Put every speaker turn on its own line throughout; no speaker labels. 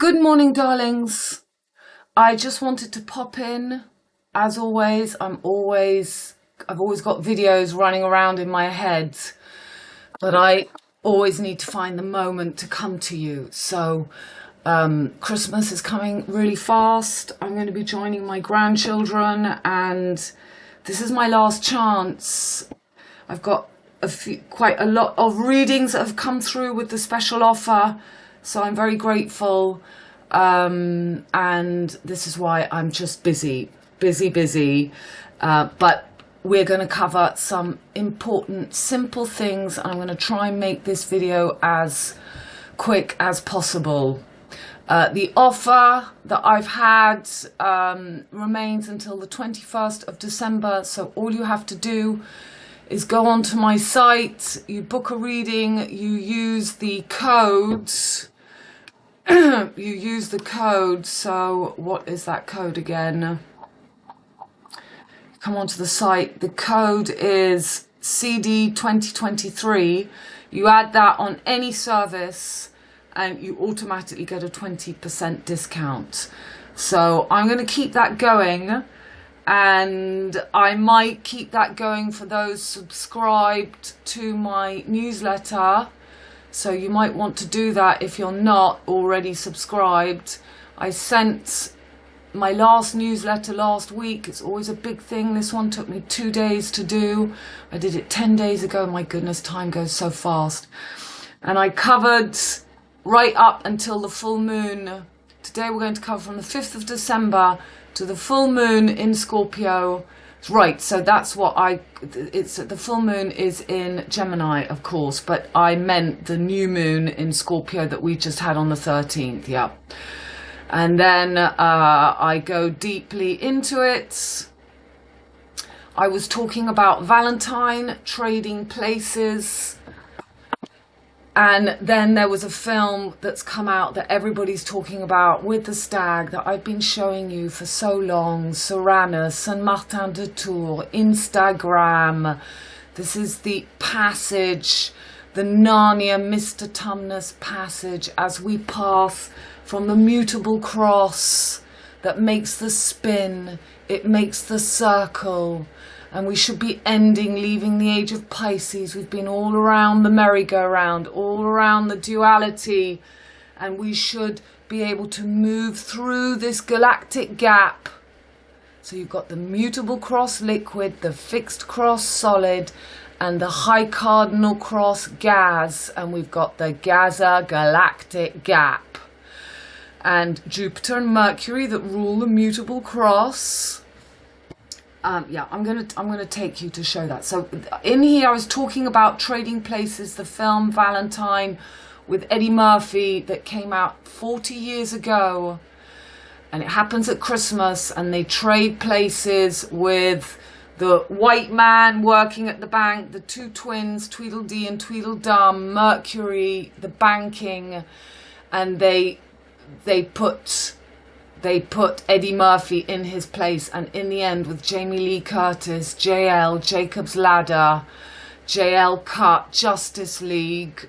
Good morning, darlings. I just wanted to pop in. As always, I've always got videos running around in my head, but I always need to find the moment to come to you. So Christmas is coming really fast. I'm going to be joining my grandchildren, and this is my last chance. I've got quite a lot of readings that have come through with the special offer, so I'm very grateful. And this is why I'm just busy. But we're going to cover some important, simple things. I'm going to try and make this video as quick as possible. The offer that I've had remains until the 21st of December. So all you have to do is go onto my site, you book a reading, you use the codes. You use the code. So what is that code again? Come onto the site. The code is CD 2023. You add that on any service and you automatically get a 20% discount. So I'm going to keep that going, and I might keep that going for those subscribed to my newsletter. So you might want to do that if you're not already subscribed. I sent my last newsletter last week. It's always a big thing. This one took me 2 days to do. I did it 10 days ago. My goodness, time goes so fast. And I covered right up until the full moon. Today we're going to cover from the 5th of December to the full moon in Scorpio. Right, so that's what the full moon is in Gemini, of course, but I meant the new moon in Scorpio that we just had on the 13th, yeah. And then I go deeply into it. I was talking about Valentine, trading places. And then there was a film that's come out that everybody's talking about with the stag that I've been showing you for so long. Sorana, Saint Martin de Tours, Instagram. This is the passage, the Narnia Mr. Tumnus passage, as we pass from the mutable cross that makes the spin, it makes the circle. And we should be ending, leaving the age of Pisces. We've been all around the merry-go-round, all around the duality. And we should be able to move through this galactic gap. So you've got the mutable cross liquid, the fixed cross solid, and the high cardinal cross GAZ. And we've got the GAZA galactic gap. And Jupiter and Mercury that rule the mutable cross. Yeah, I'm gonna take you to show that. So in here I was talking about Trading Places, the film Valentine with Eddie Murphy that came out 40 years ago, and it happens at Christmas, and they trade places with the white man working at the bank, the two twins, Tweedledee and Tweedledum, Mercury, the banking, and they put Eddie Murphy in his place, and in the end with Jamie Lee Curtis, JL, Jacob's Ladder, JL Cut, Justice League,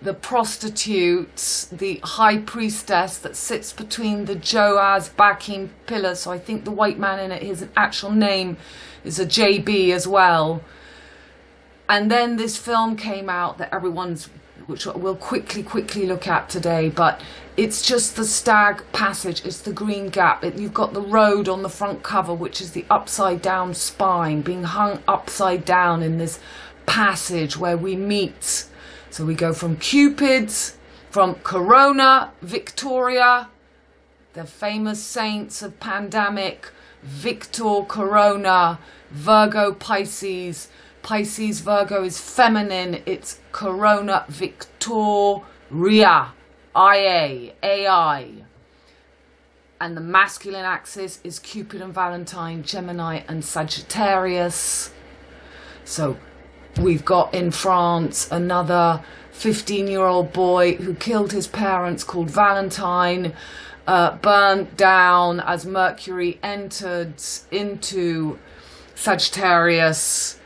the prostitutes, the high priestess that sits between the Joaz backing pillars. So I think the white man in it, his actual name is a JB as well. And then this film came out that which we'll quickly look at today, but it's just the stag passage, it's the green gap. You've got the road on the front cover, which is the upside down spine, being hung upside down in this passage where we meet. So we go from Cupid, from Corona Victoria, the famous saints of pandemic, Victor, Corona, Virgo, Pisces. Pisces, Virgo is feminine. It's Corona Victoria, AI. And the masculine axis is Cupid and Valentine, Gemini and Sagittarius. So we've got in France another 15-year-old boy who killed his parents called Valentine, burnt down as Mercury entered into Sagittarius.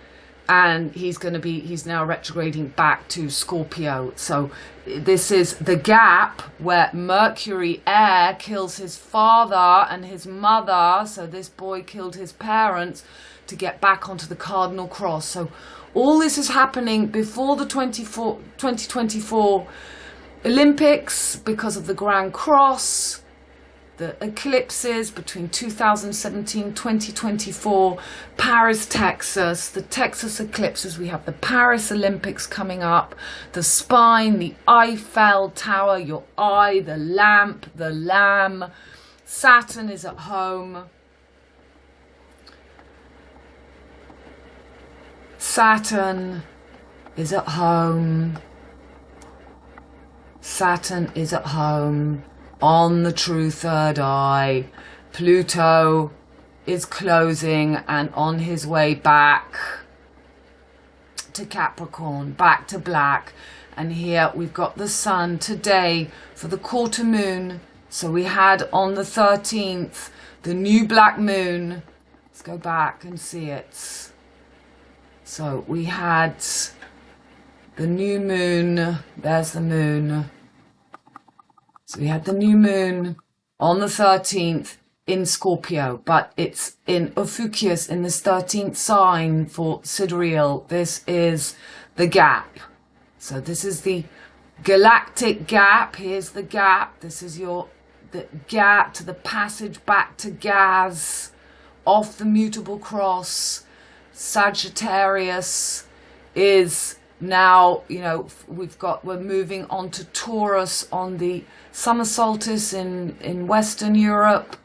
and he's now retrograding back to Scorpio. So this is the gap where Mercury air kills his father and his mother. So this boy killed his parents to get back onto the cardinal cross. So all this is happening before the 2024 Olympics because of the Grand Cross, the eclipses between 2017 2024, Paris, Texas, the Texas eclipses. We have the Paris Olympics coming up, the spine, the Eiffel Tower, your eye, the lamp, the lamb. Saturn is at home. Saturn is at home. Saturn is at home on the true third eye. Pluto is closing and on his way back to Capricorn, back to black. And here we've got the sun today for the quarter moon. So we had on the 13th the new black moon. Let's go back and see it. So we had the new moon. There's the moon. So we had the new moon on the 13th in Scorpio, but it's in Ophiuchus in this 13th sign for sidereal. This is the gap. So this is the galactic gap. Here's the gap. This is the gap to the passage back to GAZ, off the mutable cross. Sagittarius is now, we're moving on to Taurus on the summer solstice in Western Europe,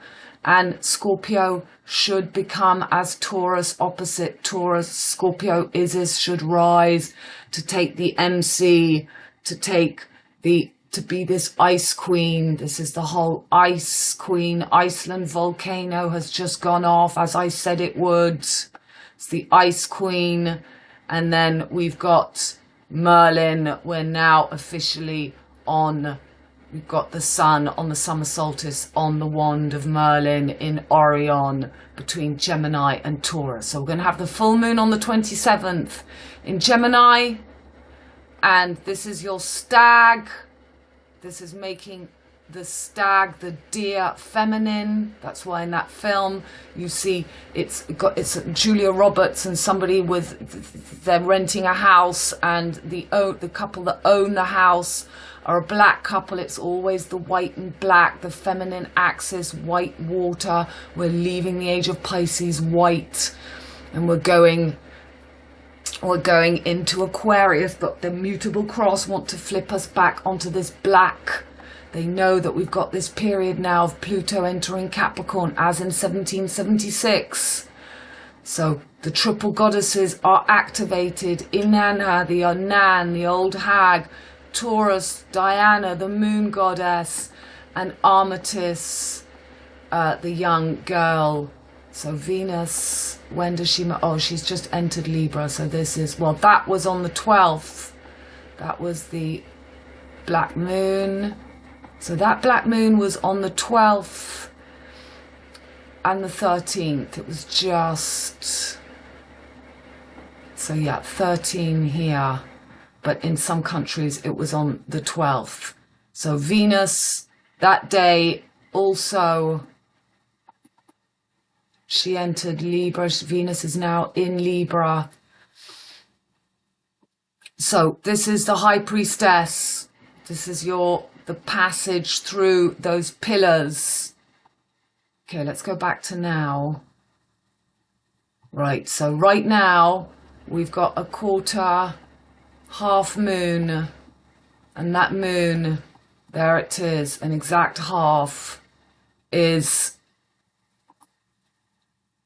and Scorpio should become as Taurus, opposite Taurus. Scorpio Isis should rise to take the MC, to be this ice queen. This is the whole ice queen. Iceland volcano has just gone off, as I said it would. It's the ice queen. And then we've got Merlin. We're now officially on, we've got the sun on the summer solstice on the wand of Merlin in Orion between Gemini and Taurus. So we're going to have the full moon on the 27th in Gemini. And this is your stag. This is making the stag, the deer, feminine. That's why in that film you see it's Julia Roberts and somebody they're renting a house, and the couple that own the house are a black couple. It's always the white and black, the feminine axis, white water. We're leaving the age of Pisces, white, and we're going into Aquarius, but the mutable cross want to flip us back onto this black. They know that we've got this period now of Pluto entering Capricorn as in 1776. So the triple goddesses are activated. Inanna, the Nan, the old hag, Taurus, Diana, the moon goddess, and Armistice, the young girl. So Venus, when does she... Oh, she's just entered Libra. So this is... Well, that was on the 12th. That was the black moon. So that black moon was on the 12th and the 13th. It was just... So yeah, 13 here. But in some countries, it was on the 12th. So Venus, that day, also... She entered Libra. Venus is now in Libra. So this is the High Priestess. This is the passage through those pillars. Okay, let's go back to now. Right, so right now we've got a quarter, half moon. And that moon, there it is, an exact half, is...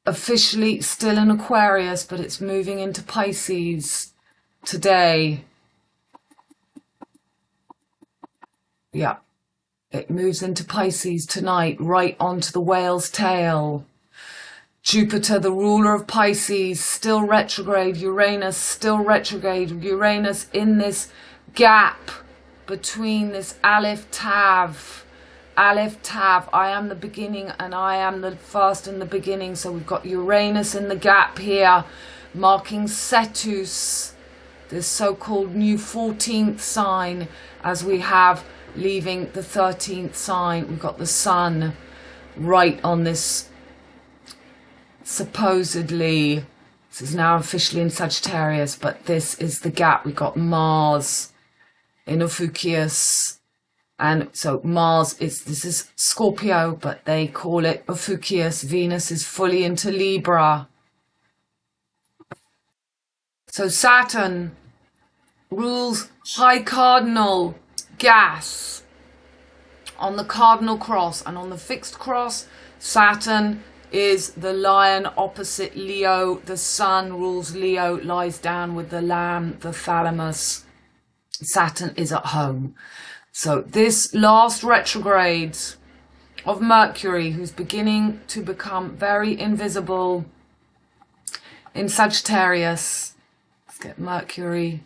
officially still in Aquarius, but it's moving into Pisces today. Yeah, it moves into Pisces tonight, right onto the whale's tail. Jupiter, the ruler of Pisces, still retrograde. Uranus, still retrograde. Uranus in this gap between this Aleph Tav. Aleph Tav, I am the beginning and I am the first in the beginning. So we've got Uranus in the gap here. marking Cetus, this so-called new 14th sign, as we have leaving the 13th sign. We've got the sun right on this, supposedly, this is now officially in Sagittarius, but this is the gap. We've got Mars in Ophiuchus, and so Mars this is Scorpio, but they call it Ophiuchus. Venus is fully into Libra. So Saturn rules high cardinal gas on the cardinal cross, and on the fixed cross, Saturn is the lion opposite Leo. The sun rules Leo, lies down with the lamb, the thalamus. Saturn is at home. So this last retrograde of Mercury, who's beginning to become very invisible in Sagittarius. Let's get Mercury.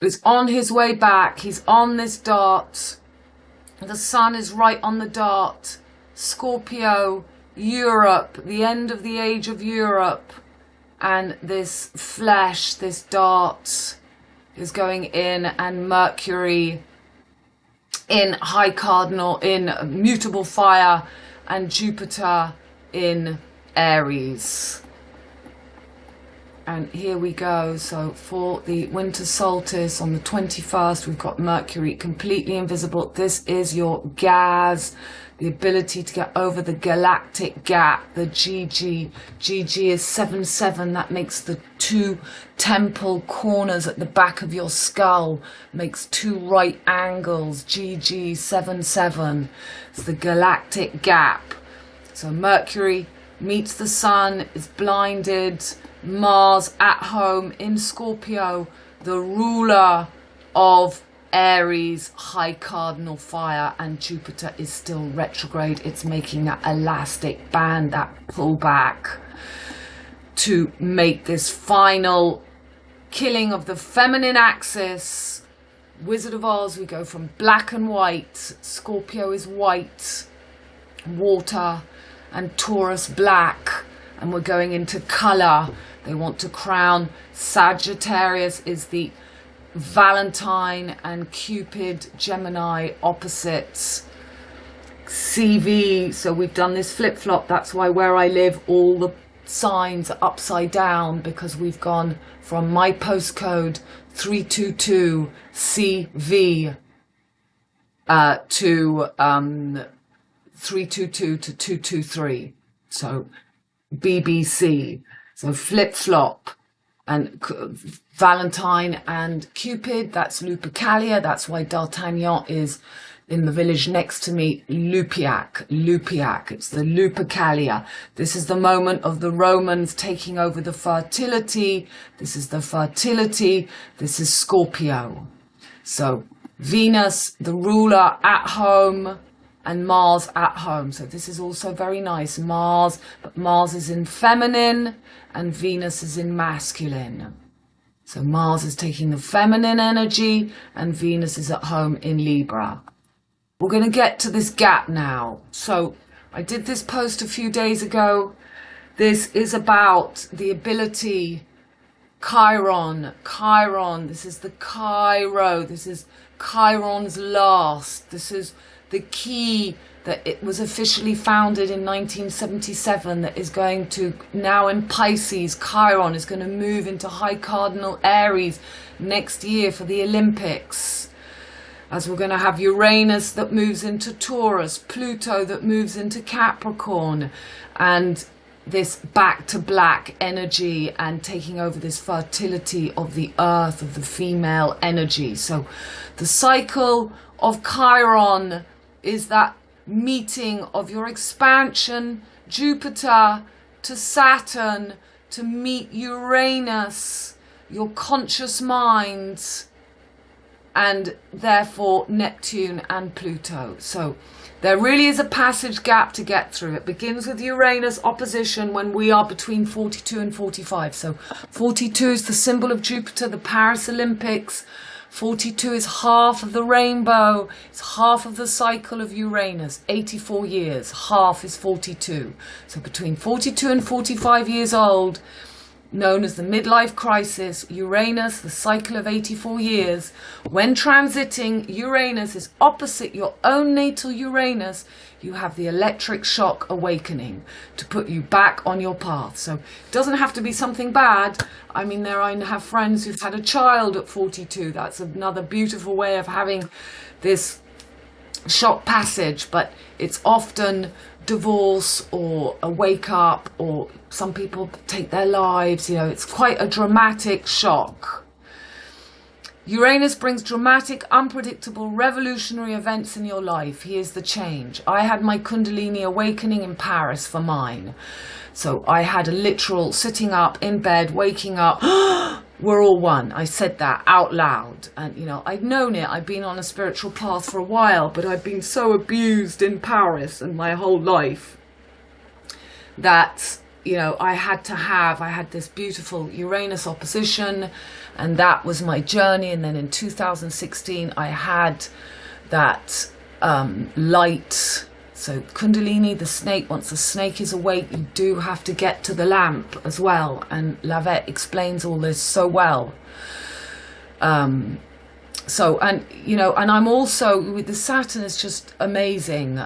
Is on his way back. He's on this dart. The sun is right on the dart. Scorpio, Europe, the end of the age of Europe. And this flesh, this dart, is going in, and Mercury in high cardinal, in mutable fire, and Jupiter in Aries. And here we go. So for the winter solstice on the 21st, we've got Mercury completely invisible. This is your GAZ, the ability to get over the galactic gap, the GG. GG is 7-7. That makes the two temple corners at the back of your skull, makes two right angles. GG 7-7. It's the galactic gap. So Mercury meets the sun, is blinded. Mars at home in Scorpio, the ruler of Aries, high cardinal fire, and Jupiter is still retrograde. It's making that elastic band, that pullback, to make this final killing of the feminine axis. Wizard of Oz, we go from black and white. Scorpio is white, water, and Taurus black. And we're going into colour. They want to crown. Sagittarius is the Valentine and Cupid Gemini opposites. CV, so we've done this flip-flop. That's why where I live, all the signs are upside down, because we've gone from my postcode 322 CV to 322 to 223. So BBC, so flip-flop, and Valentine and Cupid, that's Lupercalia. That's why D'Artagnan is in the village next to me, Lupiac, it's the Lupercalia. This is the moment of the Romans taking over the fertility. This is the fertility. This is Scorpio. So Venus, the ruler, at home, and Mars at home. So this is also very nice. Mars, but Mars is in feminine and Venus is in masculine. So Mars is taking the feminine energy and Venus is at home in Libra. We're going to get to this gap now. So I did this post a few days ago. This is about the ability, Chiron, this is the Cairo, this is Chiron's last, this is the key that it was officially founded in 1977, that is going to, now in Pisces, Chiron is going to move into high cardinal Aries next year for the Olympics. As we're going to have Uranus that moves into Taurus, Pluto that moves into Capricorn, and this back to black energy and taking over this fertility of the earth, of the female energy. So the cycle of Chiron is that meeting of your expansion, Jupiter to Saturn, to meet Uranus, your conscious mind, and therefore Neptune and Pluto. So there really is a passage gap to get through. It begins with Uranus opposition when we are between 42 and 45. So 42 is the symbol of Jupiter, the Paris Olympics. 42 is half of the rainbow. It's half of the cycle of Uranus. 84 years. Half is 42. So between 42 and 45 years old, known as the midlife crisis, Uranus, the cycle of 84 years, when transiting, Uranus is opposite your own natal Uranus, you have the electric shock awakening to put you back on your path. So it doesn't have to be something bad. I mean, I have friends who've had a child at 42. That's another beautiful way of having this shock passage, but it's often divorce or a wake up, or some people take their lives. You know, it's quite a dramatic shock. Uranus brings dramatic, unpredictable, revolutionary events in your life. He is the change. I had my Kundalini awakening in Paris for mine. So I had a literal sitting up in bed, waking up, we're all one. I said that out loud. And, you know, I'd known it. I'd been on a spiritual path for a while, but I'd been so abused in Paris and my whole life that, you know, I had this beautiful Uranus opposition, and that was my journey. And then in 2016, I had that light. So Kundalini, the snake, once the snake is awake, you do have to get to the lamp as well. And Lavette explains all this so well. So, and, you know, and I'm also, with the Saturn is just amazing.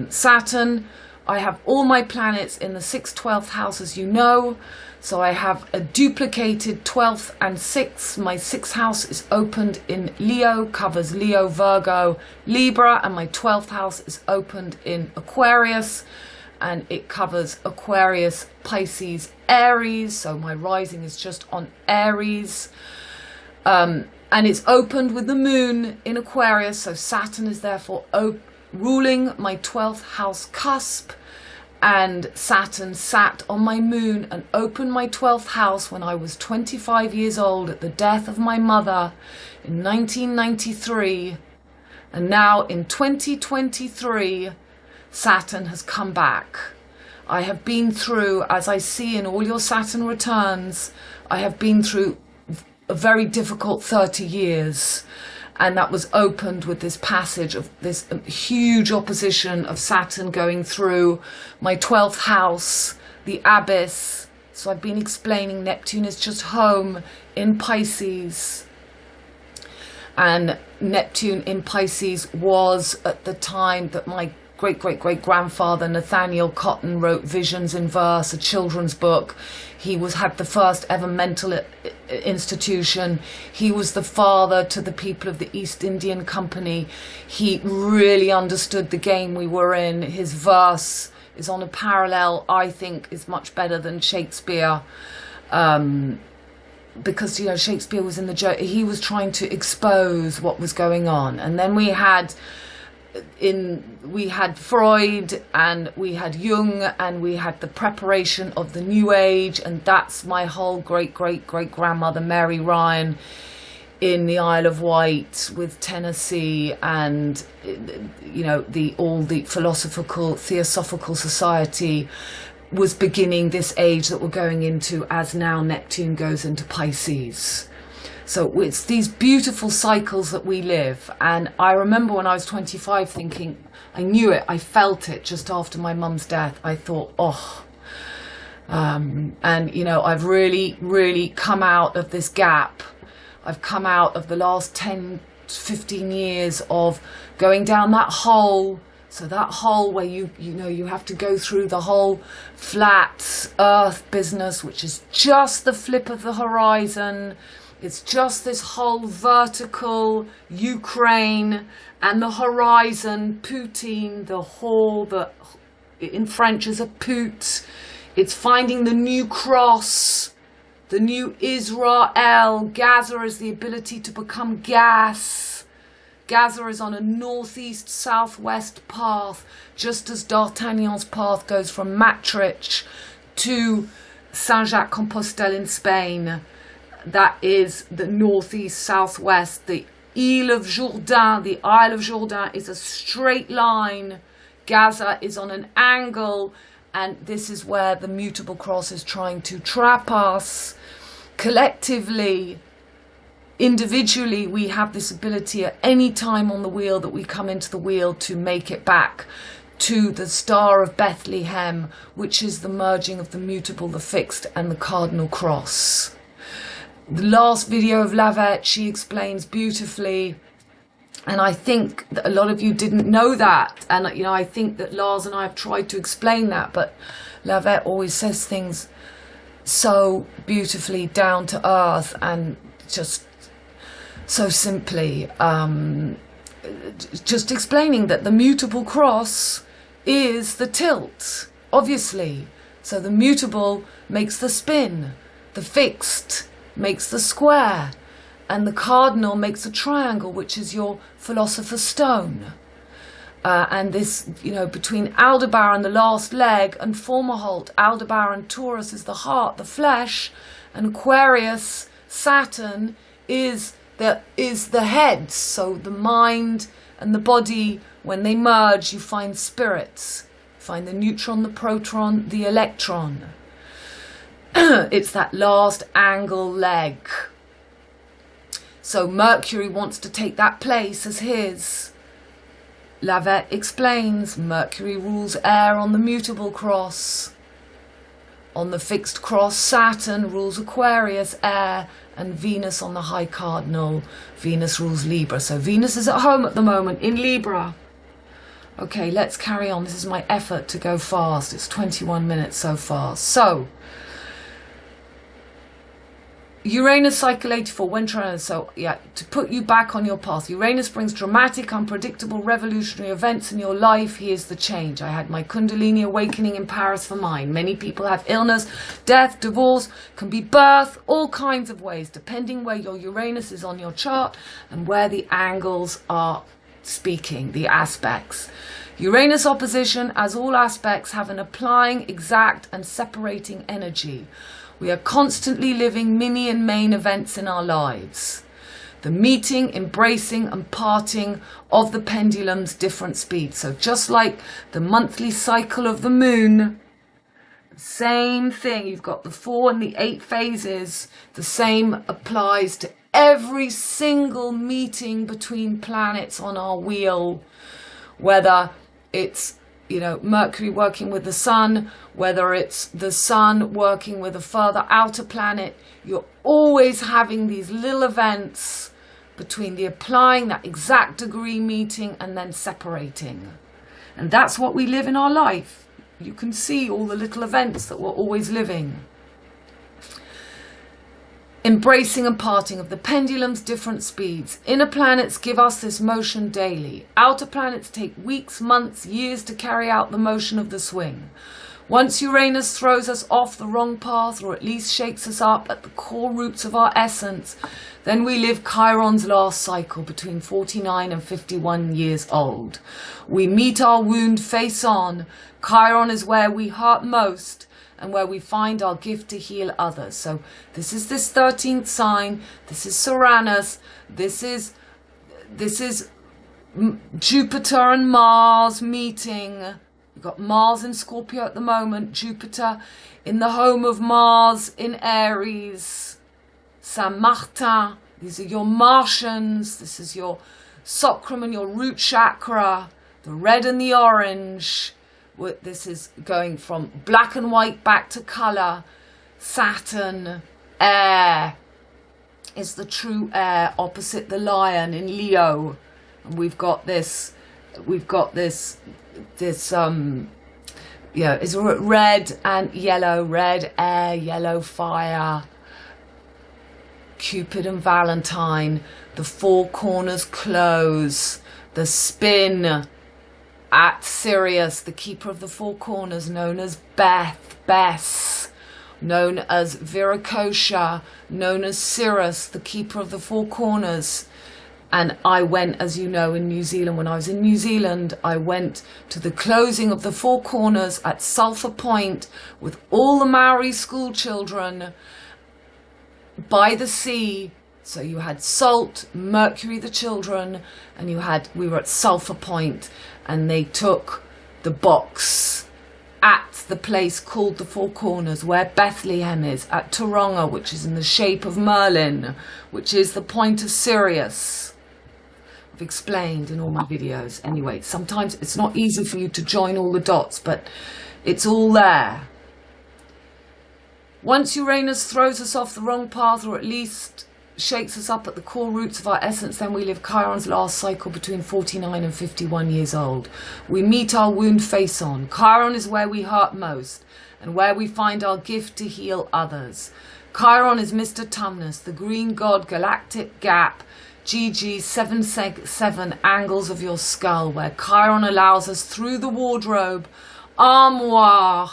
Saturn, I have all my planets in the 6th, 12th house, as you know. So I have a duplicated 12th and 6th. My 6th house is opened in Leo, covers Leo, Virgo, Libra, and my 12th house is opened in Aquarius, and it covers Aquarius, Pisces, Aries. So my rising is just on Aries. And it's opened with the moon in Aquarius. So Saturn is therefore ruling my 12th house cusp. And Saturn sat on my moon and opened my 12th house when I was 25 years old at the death of my mother in 1993. And now in 2023, Saturn has come back. I have been through, as I see in all your Saturn returns, I have been through a very difficult 30 years. And that was opened with this passage of this huge opposition of Saturn going through my 12th house, the abyss. So I've been explaining Neptune is just home in Pisces. And Neptune in Pisces was at the time that my great-great-great-grandfather Nathaniel Cotton wrote Visions in Verse, a children's book. He had the first ever mental institution. He was the father to the people of the East Indian Company. He really understood the game we were in. His verse is on a parallel, I think, is much better than Shakespeare. Because, you know, Shakespeare was in the joke. He was trying to expose what was going on. And then we had Freud, and we had Jung, and we had the preparation of the New Age, and that's my whole great-great-great-grandmother Mary Ryan in the Isle of Wight with Tennessee, and, you know, all the philosophical, theosophical society was beginning this age that we're going into as now Neptune goes into Pisces. So it's these beautiful cycles that we live. And I remember when I was 25 thinking, I knew it, I felt it just after my mum's death. I thought, and, you know, I've really come out of this gap. I've come out of the last 10, 15 years of going down that hole. So that hole where you know, you have to go through the whole flat earth business, which is just the flip of the horizon. It's just this whole vertical Ukraine and the horizon, Poutine, the whole, in French is a put. It's finding the new cross, the new Israel. GAZA is the ability to become gas. GAZA is on a northeast-southwest path, just as D'Artagnan's path goes from Maastricht to Saint-Jacques-Compostelle in Spain. That is the northeast, southwest. The Isle of Jourdain is a straight line. GAZA is on an angle, and this is where the mutable cross is trying to trap us collectively. individually, we have this ability at any time on the wheel that we come into the wheel to make it back to the Star of Bethlehem, which is the merging of the mutable, the fixed, and the cardinal cross. The last video of Lavette, she explains beautifully, and I think that a lot of you didn't know that, and you know, I think that Lars and I have tried to explain that, but Lavette always says things so beautifully down to earth and just so simply, just explaining that the mutable cross is the tilt, obviously. So the mutable makes the spin, the fixed makes the square, and the cardinal makes a triangle, which is your philosopher's stone. And this, you know, between Aldebaran, the last leg, and Fomalhaut, Aldebaran, Taurus is the heart, the flesh, and Aquarius, Saturn, is the head. So the mind and the body, when they merge, you find spirits. You find the neutron, the proton, the electron. It's that last angle leg. So Mercury wants to take that place as his. Lavette explains Mercury rules air on the mutable cross. On the fixed cross, Saturn rules Aquarius, air, and Venus on the high cardinal. Venus rules Libra. So Venus is at home at the moment in Libra. Okay, let's carry on. This is my effort to go fast. It's 21 minutes so far. So, Uranus cycle 84, when trying, so yeah, to put you back on your path. Uranus brings dramatic, unpredictable, revolutionary events in your life. He is the change. I had my Kundalini awakening in Paris for mine. Many people have illness, death, divorce, can be birth, all kinds of ways, depending where your Uranus is on your chart and where the angles are speaking, the aspects. Uranus opposition, as all aspects, have an applying, exact, and separating energy. We are constantly living mini and main events in our lives. The meeting, embracing and parting of the pendulum's different speeds. So just like the monthly cycle of the moon, same thing. You've got the 4 and the 8 phases. The same applies to every single meeting between planets on our wheel, whether it's, you know, Mercury working with the sun, whether it's the sun working with a further outer planet. You're always having these little events between the applying, that exact degree meeting, and then separating. And that's what we live in our life. You can see all the little events that we're always living. Embracing and parting of the pendulum's different speeds. Inner planets give us this motion daily. Outer planets take weeks, months, years to carry out the motion of the swing. Once Uranus throws us off the wrong path, or at least shakes us up at the core roots of our essence, then we live Chiron's last cycle between 49 and 51 years old. We meet our wound face on. Chiron is where we hurt most, and where we find our gift to heal others. So this is this 13th sign. This is Uranus. This is Jupiter and Mars meeting. We've got Mars in Scorpio at the moment. Jupiter in the home of Mars in Aries. Saint Martin. These are your Martians. This is your sacrum and your root chakra. The red and the orange. This is going from black and white back to colour. Saturn, air, is the true air opposite the lion in Leo. And we've got this, yeah, it's red and yellow, red air, yellow fire. Cupid and Valentine, the 4 corners close, the spin at Sirius, the keeper of the 4 corners, known as Bess, known as Viracocha, known as Sirius, the keeper of the 4 corners. And I went, as you know, in New Zealand. When I was in New Zealand, I went to the closing of the 4 corners at Sulphur Point with all the Maori school children by the sea. So you had Salt, Mercury, the children, and we were at Sulphur Point, and they took the box at the place called the Four Corners, where Bethlehem is, at Taronga, which is in the shape of Merlin, which is the point of Sirius. I've explained in all my videos. Anyway, sometimes it's not easy for you to join all the dots, but it's all there. Once Uranus throws us off the wrong path, or at least shakes us up at the core roots of our essence, then we live Chiron's last cycle between 49 and 51 years old. We meet our wound face on. Chiron is where we hurt most and where we find our gift to heal others. Chiron is Mr. Tumnus, the green god, galactic gap, GG, 7 angles of your skull, where Chiron allows us through the wardrobe, armoire,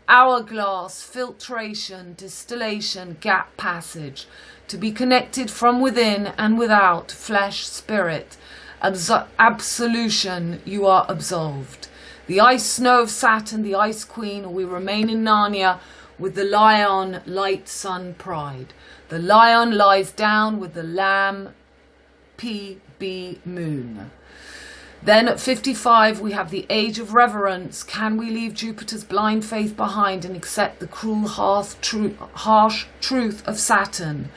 hourglass, filtration, distillation, gap passage, to be connected from within and without, flesh, spirit. Absolution, you are absolved. The ice snow of Saturn, the ice queen, or we remain in Narnia with the lion, light, sun, pride. The lion lies down with the lamb, PB, moon. Then at 55 we have the age of reverence. Can we leave Jupiter's blind faith behind and accept the cruel, harsh truth of Saturn?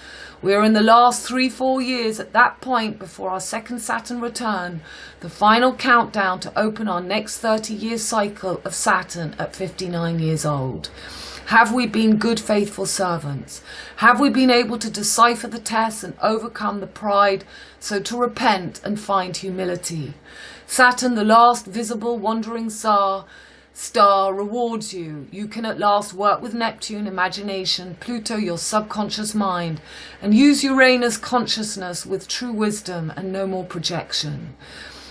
We are in the last 3-4 years at that point before our second Saturn return, the final countdown to open our next 30-year cycle of Saturn at 59 years old. Have we been good, faithful servants? Have we been able to decipher the tests and overcome the pride, so to repent and find humility? Saturn, the last visible wandering star, rewards you. You can at last work with Neptune, imagination, Pluto, your subconscious mind, and use Uranus, consciousness, with true wisdom and no more projection.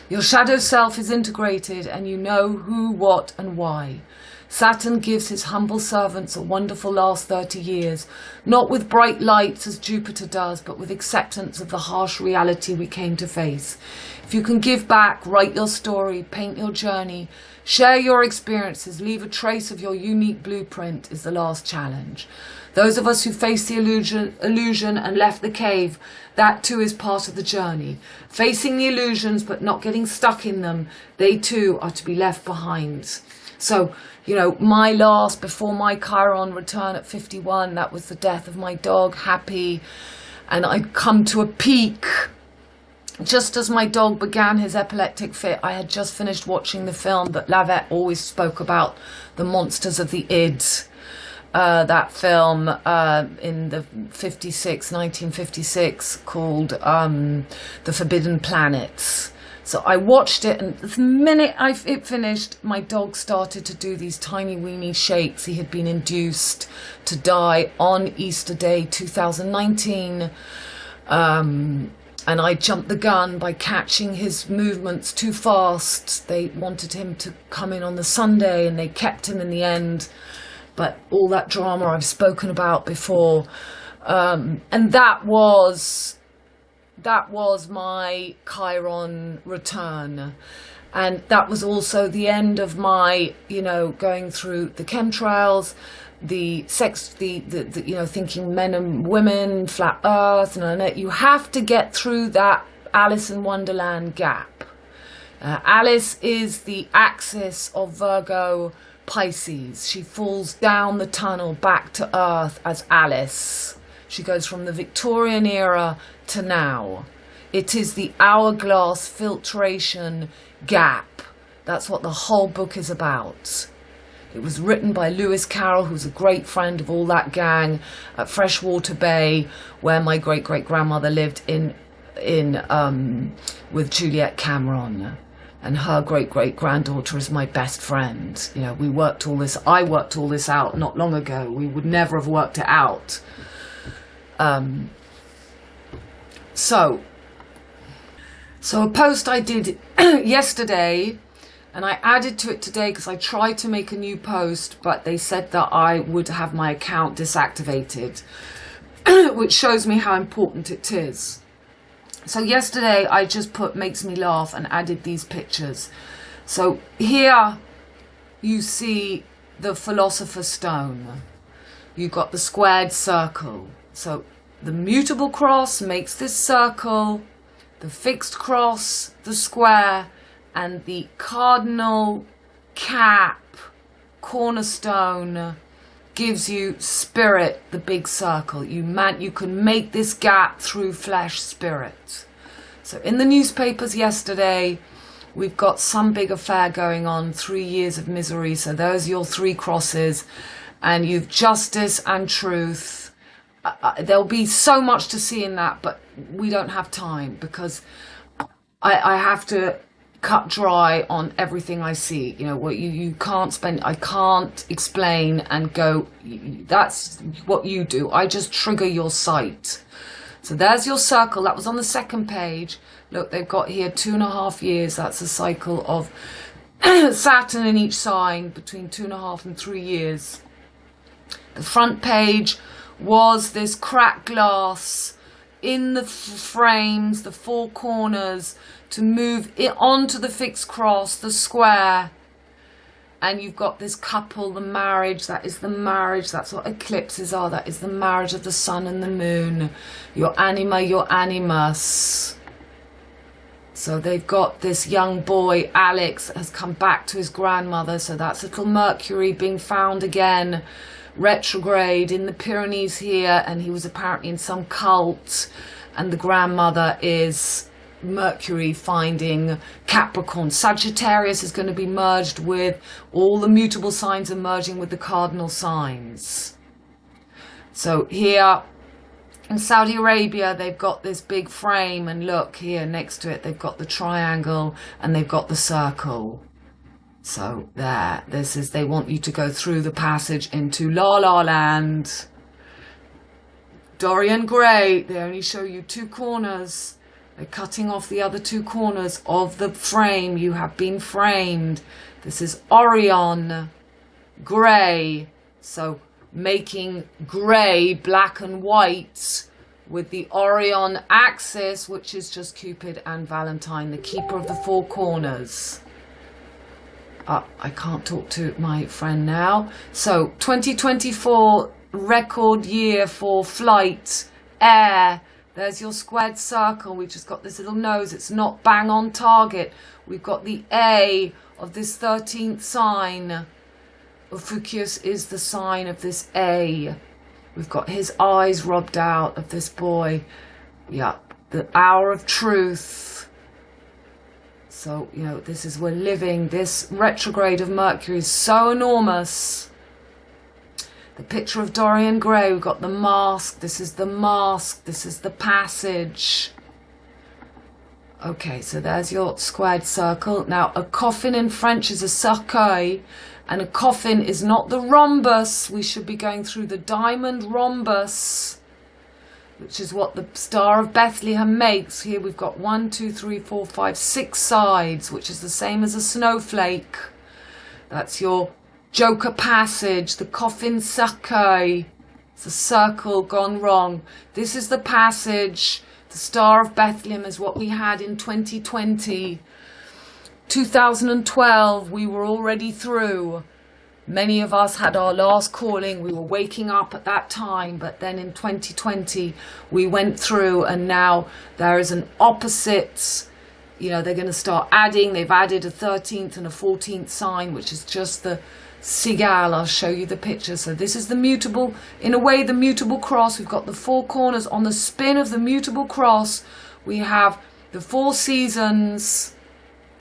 Your shadow self is integrated and you know who, what and why. Saturn gives his humble servants a wonderful last 30 years, not with bright lights as Jupiter does, but with acceptance of the harsh reality we came to face. If you can give back, write your story, paint your journey, share your experiences, leave a trace of your unique blueprint is the last challenge. Those of us who faced the illusion and left the cave, that too is part of the journey. Facing the illusions but not getting stuck in them, they too are to be left behind. So, you know, my last, before my Chiron return at 51, that was the death of my dog, Happy. And I'd come to a peak. Just as my dog began his epileptic fit, I had just finished watching the film that Lavette always spoke about, The Monsters of the Id. That film in the 1956, called The Forbidden Planets. So I watched it, and the minute it finished, my dog started to do these tiny weeny shakes. He had been induced to die on Easter Day 2019. And I jumped the gun by catching his movements too fast. They wanted him to come in on the Sunday, and they kept him in the end. But all that drama I've spoken about before. And that was my Chiron return. And that was also the end of my, you know, going through the chemtrails, the sex, the you know, thinking men and women, flat earth, and you have to get through that Alice in Wonderland gap. Alice is the axis of Virgo Pisces. She falls down the tunnel back to earth as Alice. She goes from the Victorian era to now. It is the hourglass filtration gap. That's what the whole book is about. It was written by Lewis Carroll, who's a great friend of all that gang at Freshwater Bay, where my great-great-grandmother lived with Juliet Cameron. And her great-great-granddaughter is my best friend. You know, I worked all this out not long ago. We would never have worked it out. So a post I did yesterday, and I added to it today because I tried to make a new post, but they said that I would have my account deactivated, which shows me how important it is. So yesterday I just put makes me laugh and added these pictures. So here you see the Philosopher's Stone. You've got the squared circle. So the mutable cross makes this circle, the fixed cross, the square, and the cardinal cap cornerstone gives you spirit, the big circle. You can make this gap through flesh, spirit. So in the newspapers yesterday, we've got some big affair going on, 3 years of misery. So those are your 3 crosses, and you've justice and truth. There'll be so much to see in that, but we don't have time because I have to cut dry on everything I see. You know what, you can't spend, I can't explain and go, that's what you do. I just trigger your sight. So there's your circle. That was on the 2nd page. Look, they've got here 2.5 years. That's a cycle of Saturn in each sign, between 2.5 and 3 years. The front page was this cracked glass in the frames, the 4 corners, to move it onto the fixed cross, the square. And you've got this couple, the marriage. That is the marriage. That's what eclipses are. That is the marriage of the sun and the moon. Your anima, your animus. So they've got this young boy, Alex, has come back to his grandmother. So that's little Mercury being found again, retrograde in the Pyrenees here. And he was apparently in some cult. And the grandmother is Mercury finding Capricorn. Sagittarius is going to be merged with all the mutable signs, and merging with the cardinal signs. So here in Saudi Arabia, they've got this big frame, and look here next to it, they've got the triangle and they've got the circle. So there, this is, they want you to go through the passage into La La Land. Dorian Gray, they only show you 2 corners. They're cutting off the other 2 corners of the frame. You have been framed. This is Orion, grey. So making grey, black and white, with the Orion axis, which is just Cupid and Valentine, the keeper of the 4 corners. I can't talk to my friend now. So 2024, record year for flight, air. There's your squared circle. We've just got this little nose. It's not bang on target. We've got the A of this 13th sign. Ophiuchus is the sign of this A. We've got his eyes rubbed out of this boy. Yeah, the hour of truth. So, you know, this is, we're living, this retrograde of Mercury is so enormous. The picture of Dorian Gray, we've got the mask. This is the mask. This is the passage. Okay, so there's your squared circle. Now, a coffin in French is a cercueil, and a coffin is not the rhombus. We should be going through the diamond rhombus, which is what the Star of Bethlehem makes. Here we've got 1, 2, 3, 4, 5, 6 sides, which is the same as a snowflake. That's your Joker passage, the coffin cercueil. It's a circle gone wrong. This is the passage. The Star of Bethlehem is what we had in 2020. 2012, we were already through. Many of us had our last calling. We were waking up at that time. But then in 2020, we went through, and now there is an opposite. You know, they're going to start adding. They've added a 13th and a 14th sign, which is just the Seagull. I'll show you the picture. So this is the mutable, in a way, the mutable cross. We've got the 4 corners. On the spin of the mutable cross, we have the 4 seasons.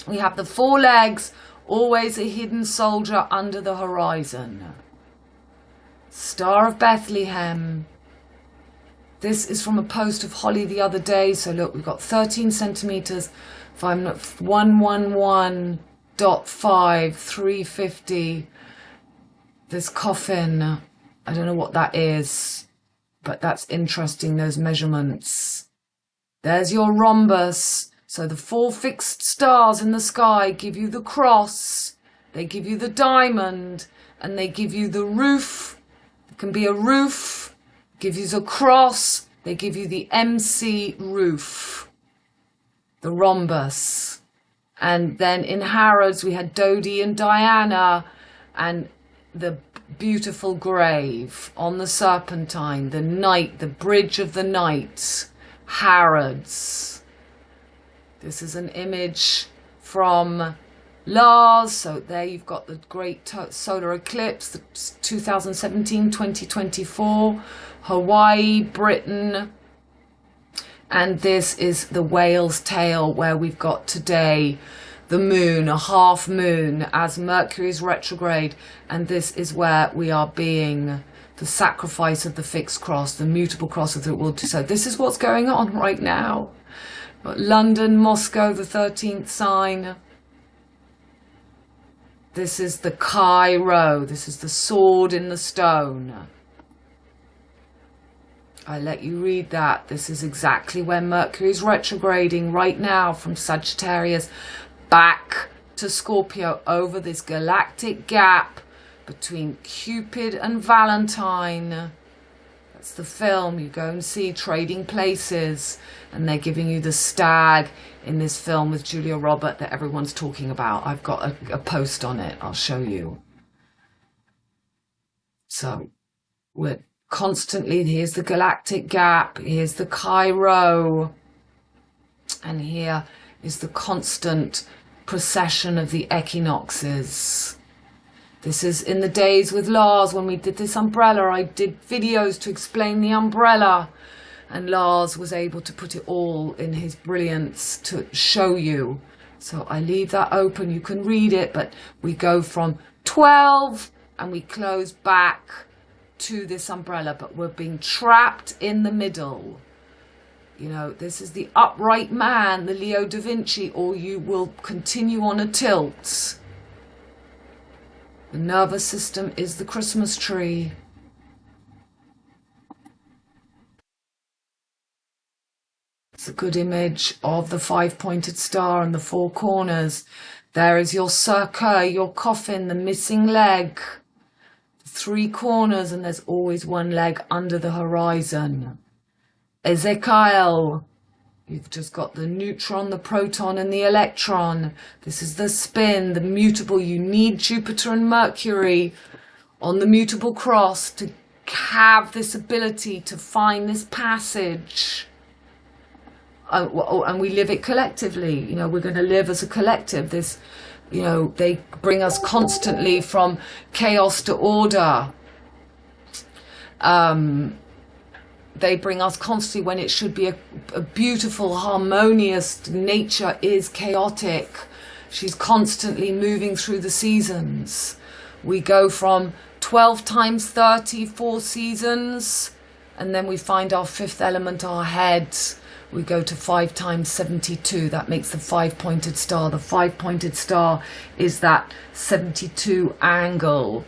We have the 4 legs. Always a hidden soldier under the horizon. Star of Bethlehem. This is from a post of Holly the other day. So look, we've got 13 centimeters. If I'm not 111.5, 350. This coffin, I don't know what that is, but that's interesting, those measurements. There's your rhombus. So the 4 fixed stars in the sky give you the cross, they give you the diamond, and they give you the roof. It can be a roof, give you the cross, they give you the MC roof, the rhombus. And then in Harrods we had Dodie and Diana, and the beautiful grave on the Serpentine, the night, the bridge of the night, Harrods. This is an image from Lars. So there you've got the great solar eclipse, the 2017-2024, Hawaii, Britain. And this is the whale's tail, where we've got today the moon, a half moon, as Mercury is retrograde. And this is where we are being the sacrifice of the fixed cross, the mutable cross of the will to. So this is what's going on right now. London, Moscow, the 13th sign. This is the Cairo. This is the sword in the stone. I let you read that. This is exactly where Mercury is retrograding right now, from Sagittarius back to Scorpio, over this galactic gap between Cupid and Valentine. That's the film you go and see, Trading Places, and they're giving you the stag in this film with Julia Roberts that everyone's talking about. I've got a post on it. I'll show you. So we're constantly, here's the galactic gap, here's the Cairo, and here is the constant precession of the equinoxes. This is in the days with Lars when we did this umbrella. I did videos to explain the umbrella, and Lars was able to put it all in his brilliance to show you. So I leave that open, you can read it, but we go from 12 and we close back to this umbrella, but we're being trapped in the middle. You know, this is the upright man, the Leo da Vinci, or you will continue on a tilt. The nervous system is the Christmas tree. It's a good image of the 5-pointed star and the 4 corners. There is your circle, your coffin, the missing leg. 3 corners, and there's always one leg under the horizon. Ezekiel, you've just got the neutron, the proton, and the electron. This is the spin, the mutable. You need Jupiter and Mercury on the mutable cross to have this ability to find this passage. And we live it collectively. You know, we're going to live as a collective. This, you know, they bring us constantly from chaos to order. They bring us constantly when it should be a beautiful, harmonious. Nature is chaotic. She's constantly moving through the seasons. We go from 12 times 30, 4 seasons, and then we find our 5th element, our heads. We go to 5 times 72. That makes the 5-pointed star. The 5-pointed star is that 72 angle.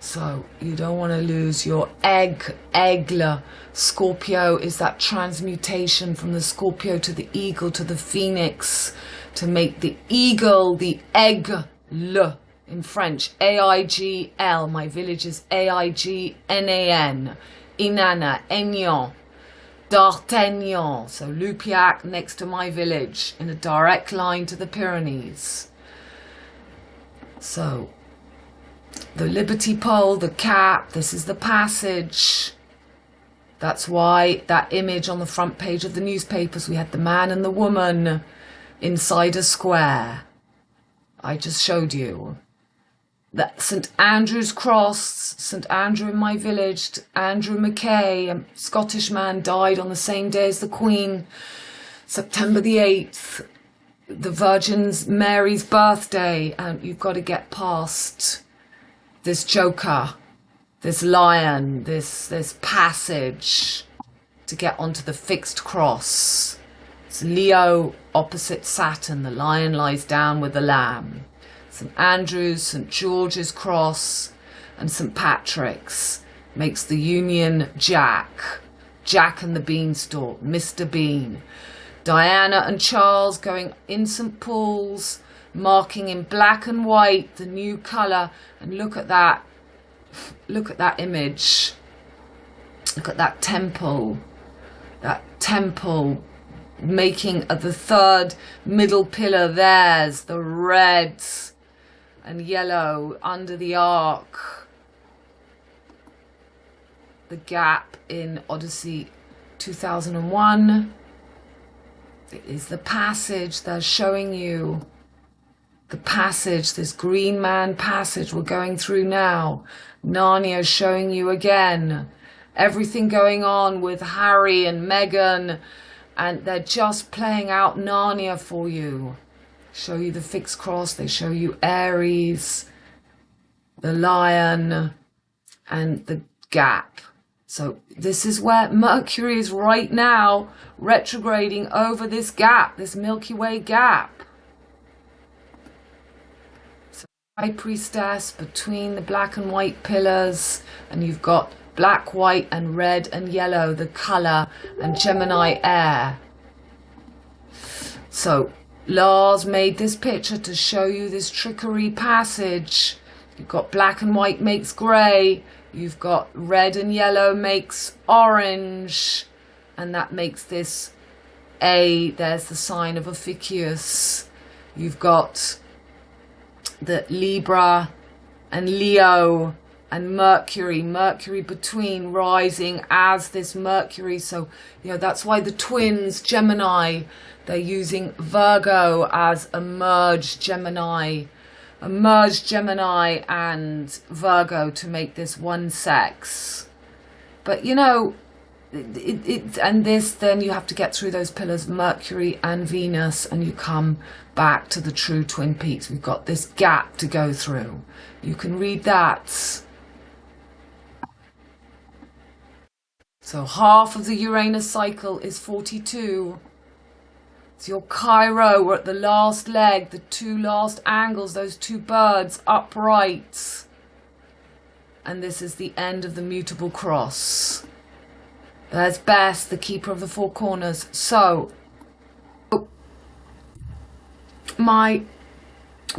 So you don't want to lose your aigle. Scorpio is that transmutation from the Scorpio to the eagle to the phoenix, to make the eagle the aigle in French. A-I-G-L. My village is A-I-G-N-A-N. Inanna, Aignan, D'Artagnan. So Lupiac next to my village in a direct line to the Pyrenees. So the Liberty Pole, the cap, this is the passage. That's why that image on the front page of the newspapers, we had the man and the woman inside a square. I just showed you. That St Andrew's Cross, St Andrew in my village, Andrew Mackay, a Scottish man, died on the same day as the Queen, September the 8th, the Virgin Mary's birthday, and you've got to get past this joker, this lion, this passage to get onto the fixed cross. It's Leo opposite Saturn, the lion lies down with the lamb. St Andrew's, St George's Cross, and St Patrick's makes the Union Jack. Jack and the Beanstalk, Mr. Bean. Diana and Charles going in St Paul's, marking in black and white the new colour. And look at that image. Look at that temple. That temple making of the 3rd middle pillar. There's the red and yellow under the arc. The gap in Odyssey 2001. It is the passage they're showing you. The passage, this green man passage we're going through now. Narnia showing you again. Everything going on with Harry and Meghan. And they're just playing out Narnia for you. Show you the fixed cross. They show you Aries, the lion, and the gap. So this is where Mercury is right now, retrograding over this gap, this Milky Way gap. So High Priestess between the black and white pillars, and you've got black, white, and red and yellow, the color, and Gemini air. So Lars made this picture to show you this trickery passage. You've got black and white makes grey. You've got red and yellow makes orange. And that makes this A. There's the sign of Ophiuchus. You've got the Libra and Leo and Mercury. Mercury between rising as this Mercury. So, you know, that's why the twins, Gemini, they're using Virgo as a merged Gemini. A merged Gemini and Virgo to make this one sex. But, you know, and this, then you have to get through those pillars, Mercury and Venus, and you come back to the true twin peaks. We've got this gap to go through. You can read that. So half of the Uranus cycle is 42. It's your Chiron. We're at the last leg, the two last angles, those two birds upright. And this is the end of the mutable cross. There's Bess, the keeper of the four corners. So, my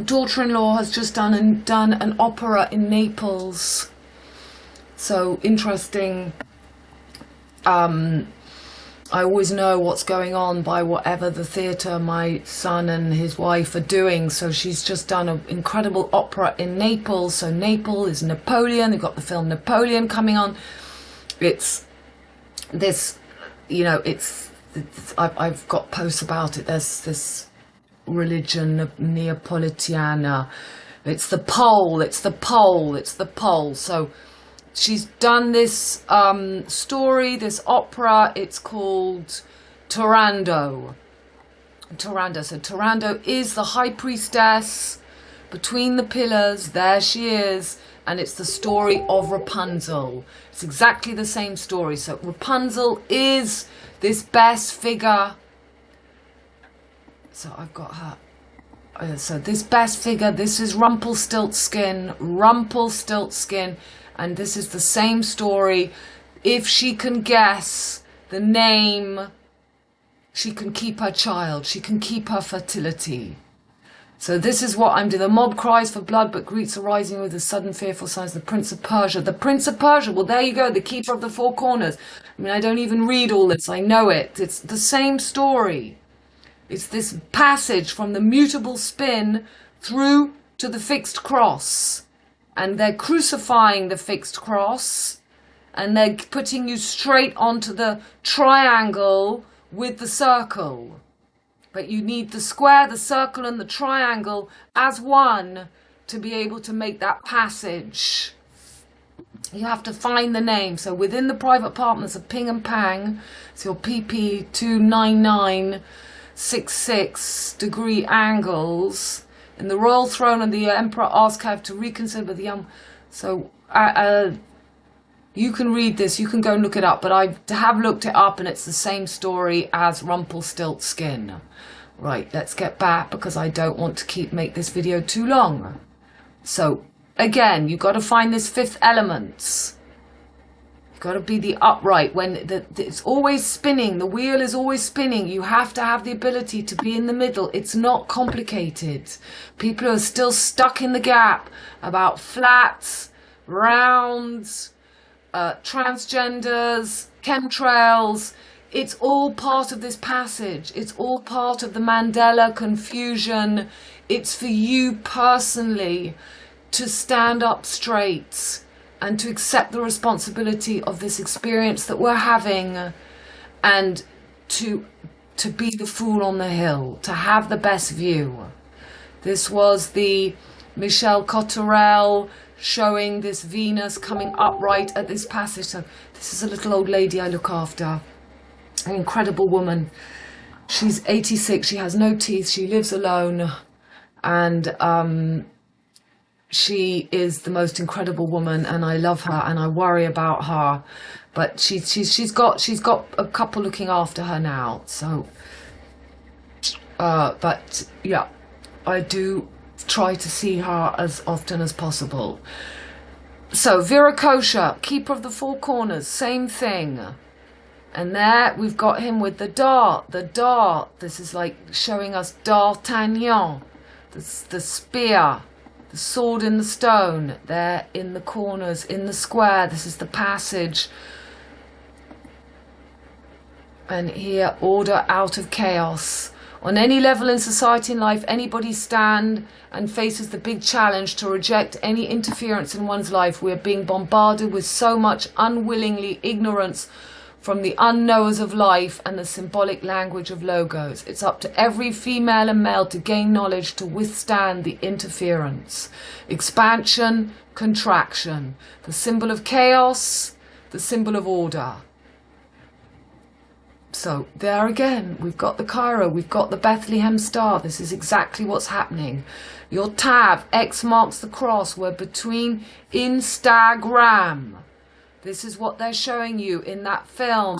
daughter-in-law has just done an opera in Naples. So interesting. I always know what's going on by whatever the theatre my son and his wife are doing. So she's just done an incredible opera in Naples. So Naples is Napoleon. They've got the film Napoleon coming on. It's this, you know, I've got posts about it. There's this religion Neapolitana. It's the pole. It's the pole. It's the pole. So she's done this story, this opera. It's called Turando. Turando. So Turando is the high priestess between the pillars. There she is. And it's the story of Rapunzel. It's exactly the same story. So Rapunzel is this best figure. So I've got her. So this best figure, this is Rumpelstiltskin. Rumpelstiltskin. And this is the same story. If she can guess the name, she can keep her child. She can keep her fertility. So this is what I'm doing. The mob cries for blood, but greets are rising with the sudden fearful signs. The Prince of Persia. The Prince of Persia. Well, there you go. The keeper of the four corners. I mean, I don't even read all this. I know it. It's the same story. It's this passage from the mutable spin through to the fixed cross. And they're crucifying the fixed cross. And they're putting you straight onto the triangle with the circle. But you need the square, the circle, and the triangle as one to be able to make that passage. You have to find the name. So within the private partners of Ping and Pang, it's your PP 29966 degree angles. In the royal throne and the emperor ask her to reconsider the So you can read this. You can go and look it up. But I have looked it up, and it's the same story as Rumpelstiltskin. Right, let's get back because I don't want to make this video too long. So again, you've got to find this fifth element. You've got to be the upright. When it's always spinning, the wheel is always spinning. You have to have the ability to be in the middle. It's not complicated. People are still stuck in the gap about flats, rounds, transgenders, chemtrails. It's all part of this passage. It's all part of the Mandela confusion. It's for you personally to stand up straight and to accept the responsibility of this experience that we're having, and to to be the fool on the hill, to have the best view. This was the Michel Cotterell showing this Venus coming upright at this passage. So this is a little old lady I look after, an incredible woman. She's 86, she has no teeth, she lives alone, and she is the most incredible woman, and I love her and I worry about her. But she's got a couple looking after her now. So, but yeah, I do try to see her as often as possible. So Viracocha, Keeper of the Four Corners, same thing. And there we've got him with the dart. The dart. This is like showing us D'Artagnan, the spear, the sword in the stone. There in the corners, in the square. This is the passage. And here, order out of chaos. On any level in society and life, anybody stand and faces the big challenge to reject any interference in one's life. We are being bombarded with so much unwillingly ignorance from the unknowers of life and the symbolic language of logos. It's up to every female and male to gain knowledge to withstand the interference. Expansion, contraction. The symbol of chaos, the symbol of order. So there again, we've got the Cairo, we've got the Bethlehem star. This is exactly what's happening. Your tab, X marks the cross. We're between Instagram. This is what they're showing you in that film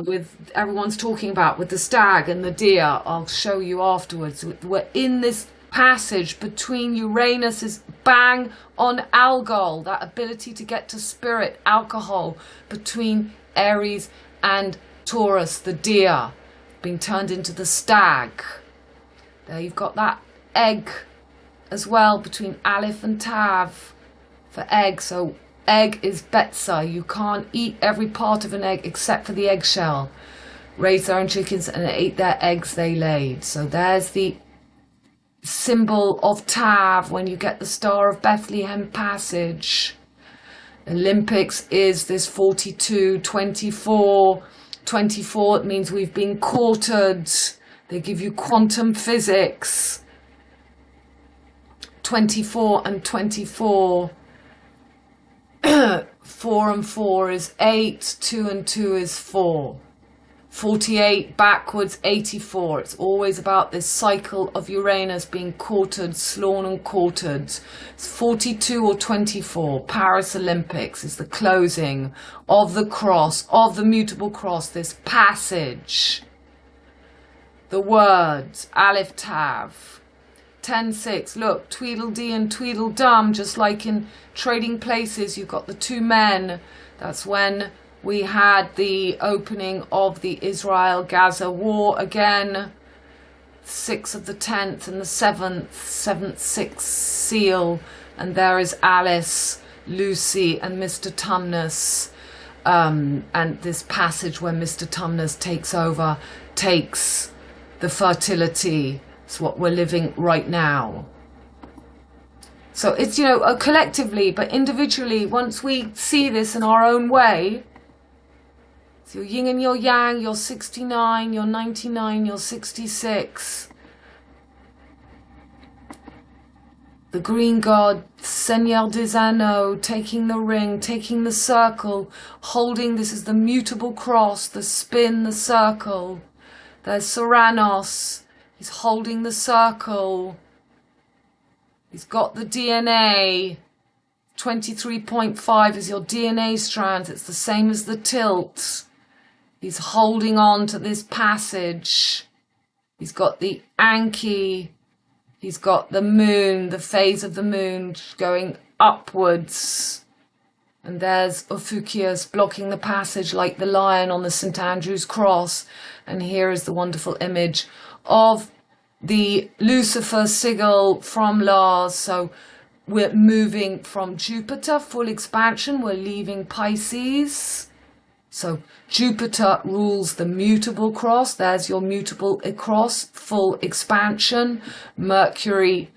with everyone's talking about, with the stag and the deer. I'll show you afterwards. We're in this passage between Uranus's bang on alcohol, that ability to get to spirit, alcohol, between Aries and Taurus, the deer, being turned into the stag. There you've got that egg as well between Aleph and Tav for egg. So egg is Betsa. You can't eat every part of an egg except for the eggshell. Raised their own chickens and ate their eggs they laid. So there's the symbol of Tav when you get the Star of Bethlehem passage. Olympics is this 42, 24. 24, it means we've been quartered. They give you quantum physics. 24 and 24. 4 and 4 is 8. 2 and 2 is 4. 48 backwards, 84. It's always about this cycle of Uranus being quartered, slawn and quartered. It's 42 or 24. Paris Olympics is the closing of the cross, of the mutable cross, this passage. The words, Aleph Tav. 10-6, look, Tweedledee and Tweedledum, just like in Trading Places, you've got the two men. That's when we had the opening of the Israel-Gaza war again. 6 of the 10th and the 7th, 6 seal. And there is Alice, Lucy and Mr. Tumnus. And this passage where Mr. Tumnus takes over, takes the fertility. It's what we're living right now. So it's, you know, collectively, but individually, once we see this in our own way, so your yin and your yang, you're 69, you're 99, you're 66. The green god, Seigneur des Anneaux, taking the ring, taking the circle, holding, this is the mutable cross, the spin, the circle. There's Ceranos, he's holding the circle. He's got the DNA. 23.5 is your DNA strands. It's the same as the tilt. He's holding on to this passage. He's got the Anki. He's got the moon, the phase of the moon going upwards. And there's Ophiuchus blocking the passage like the lion on the St Andrew's cross. And here is the wonderful image of the Lucifer sigil from Lars. So we're moving from Jupiter, full expansion. We're leaving Pisces. So Jupiter rules the mutable cross. There's your mutable cross, full expansion. Mercury,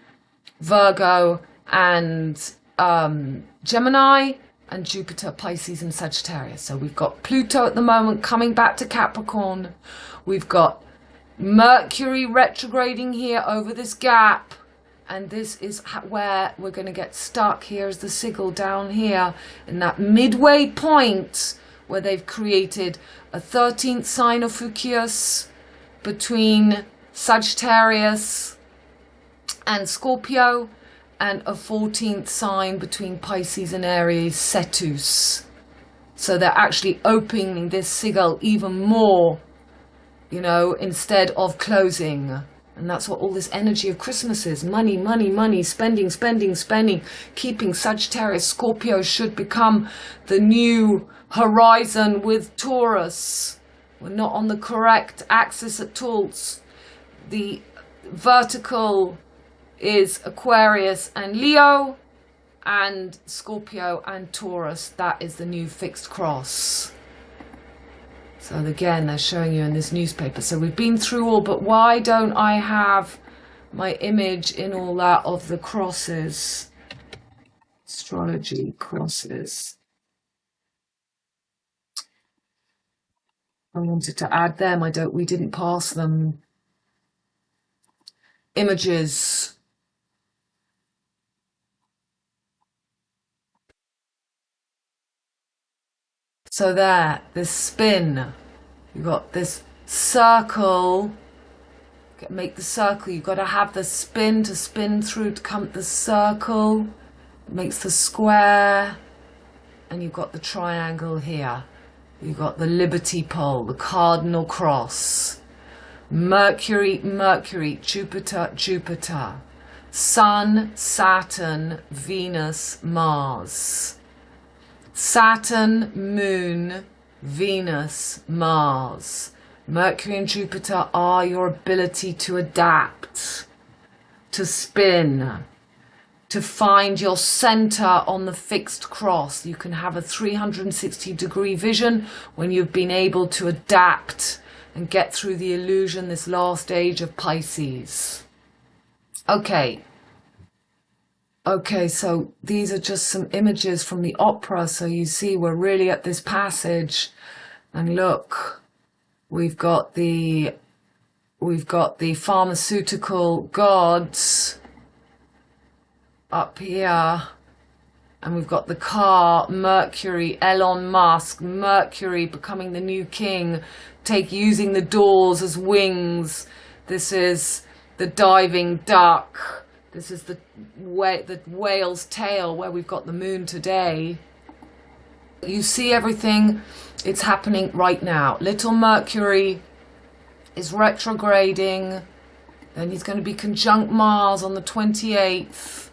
Virgo, and Gemini, and Jupiter, Pisces, and Sagittarius. So we've got Pluto at the moment coming back to Capricorn. We've got Mercury retrograding here over this gap. And this is where we're going to get stuck. Here's the sigil down here in that midway point where they've created a 13th sign of Fucius between Sagittarius and Scorpio, and a 14th sign between Pisces and Aries, Cetus. So they're actually opening this sigil even more, you know, instead of closing. And that's what all this energy of Christmas is. Money, money, money, spending, spending, spending. Keeping Sagittarius, Scorpio should become the new horizon with Taurus. We're not on the correct axis at all. The vertical is Aquarius and Leo, and Scorpio and Taurus. That is the new fixed cross. So again, they're showing you in this newspaper. So we've been through all, but why don't I have my image in all that of the crosses? Astrology crosses. I wanted to add them. We didn't pass them. Images. So there, this spin, you've got this circle, make the circle, you've got to have the spin to spin through to come the circle, it makes the square, and you've got the triangle here. You've got the Liberty pole, the cardinal cross, Mercury, Mercury, Jupiter, Jupiter, Sun, Saturn, Venus, Mars. Saturn, Moon, Venus, Mars. Mercury and Jupiter are your ability to adapt, to spin, to find your center on the fixed cross. You can have a 360-degree vision when you've been able to adapt and get through the illusion, this last age of Pisces. Okay. Okay, so these are just some images from the opera. So you see we're really at this passage, and look, we've got the pharmaceutical gods up here, and we've got the car, Mercury, Elon Musk, Mercury becoming the new king, using the doors as wings. This is the diving duck. This is the whale's tail where we've got the moon today. You see everything, it's happening right now. Little Mercury is retrograding. Then he's going to be conjunct Mars on the 28th.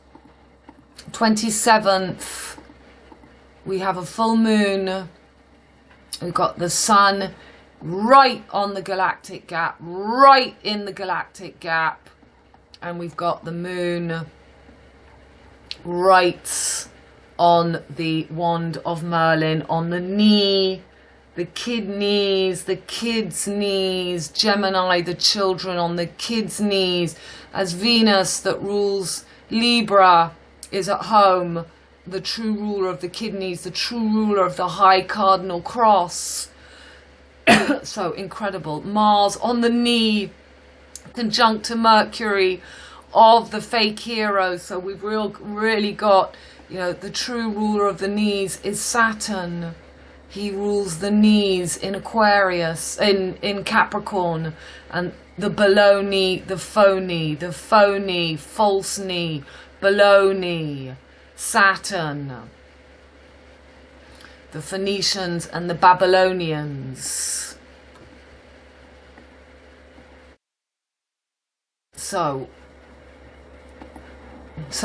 27th, we have a full moon. We've got the sun right on the galactic gap, right in the galactic gap. And we've got the moon right on the wand of Merlin, on the knee, the kidneys, the kids' knees, Gemini, the children on the kids' knees, as Venus that rules Libra is at home, the true ruler of the kidneys, the true ruler of the high cardinal cross. So incredible. Mars on the knee, conjunct to Mercury of the fake hero. So we've really got, you know, the true ruler of the knees is Saturn. He rules the knees in Aquarius, in Capricorn, and the below knee, the phony, false knee, below knee, Saturn. The Phoenicians and the Babylonians. So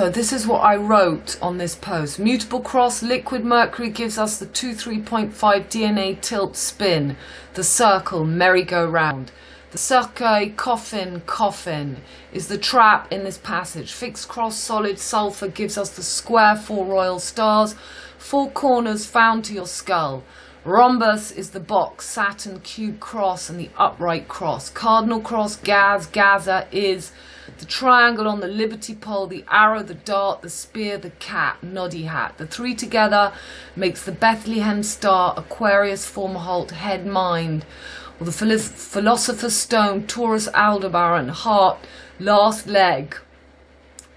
this is what I wrote on this post. Mutable cross, liquid Mercury gives us the 23.5 DNA tilt spin, the circle, merry-go-round. The cercueil, coffin is the trap in this passage. Fixed cross, solid sulfur gives us the square, 4 royal stars, 4 corners found to your skull. Rhombus is the box, Saturn, cube cross, and the upright cross. Cardinal cross, GAZ, GAZA is the triangle on the Liberty pole, the arrow, the dart, the spear, the cat, noddy hat. The three together makes the Bethlehem star, Aquarius, Formholt, head, mind, or the Philosopher's Stone, Taurus, Aldebaran, heart, last leg,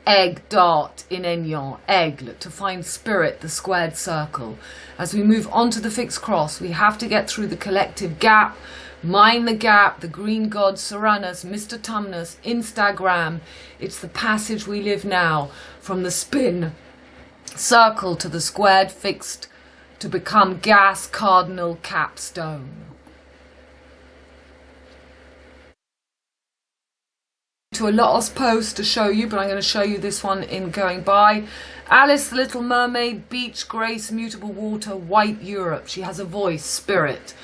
egg, dart, in Enyon, aigle, to find spirit, the squared circle. As we move on to the fixed cross, we have to get through the collective gap, mind the gap, the green god, Seranus, Mr. Tumnus, Instagram. It's the passage we live now, from the spin circle to the squared fixed, to become gas, cardinal, capstone. To a lost post to show you, but I'm going to show you this one in going by. Alice, the Little Mermaid, beach, grace, mutable water, white Europe. She has a voice, spirit.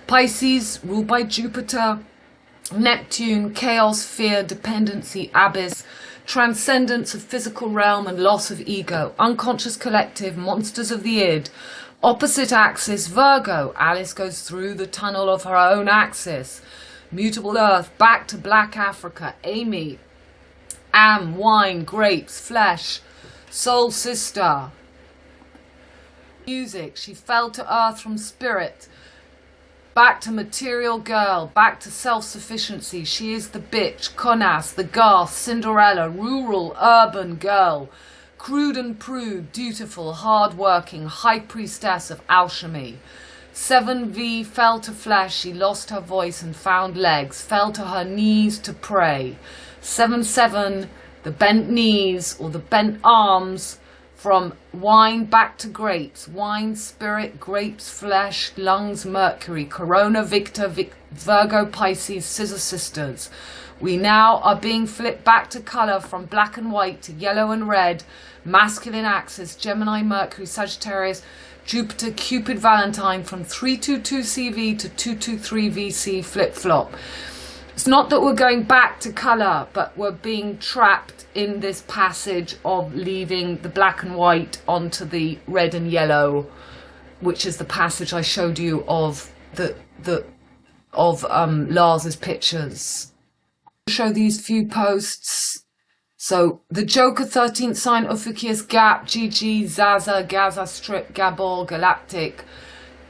Pisces, ruled by Jupiter. Neptune, chaos, fear, dependency, abyss. Transcendence of physical realm and loss of ego. Unconscious collective, monsters of the id. Opposite axis, Virgo. Alice goes through the tunnel of her own axis. Mutable earth, back to black Africa. Amy, am, wine, grapes, flesh, soul sister. Music, she fell to earth from spirit. Back to material girl, back to self-sufficiency. She is the bitch, connasse, the gas, Cinderella, rural, urban girl. Crude and prude, dutiful, hard-working, high priestess of alchemy. 7V fell to flesh, she lost her voice and found legs, fell to her knees to pray. 7-7, the bent knees or the bent arms, from wine back to grapes. Wine, spirit, grapes, flesh, lungs, Mercury, Corona Victor, Virgo, Pisces, scissor sisters. We now are being flipped back to colour from black and white to yellow and red. Masculine axis, Gemini, Mercury, Sagittarius, Jupiter, Cupid Valentine, from 322 CV to 223 VC flip-flop. It's not that we're going back to colour, but we're being trapped in this passage of leaving the black and white onto the red and yellow, which is the passage I showed you of Lars's pictures. I'll show these few posts. So, the Joker, 13th sign, Ophiuchus, Gap, GG, Zaza, Gaza, Strip, Gabor, Galactic,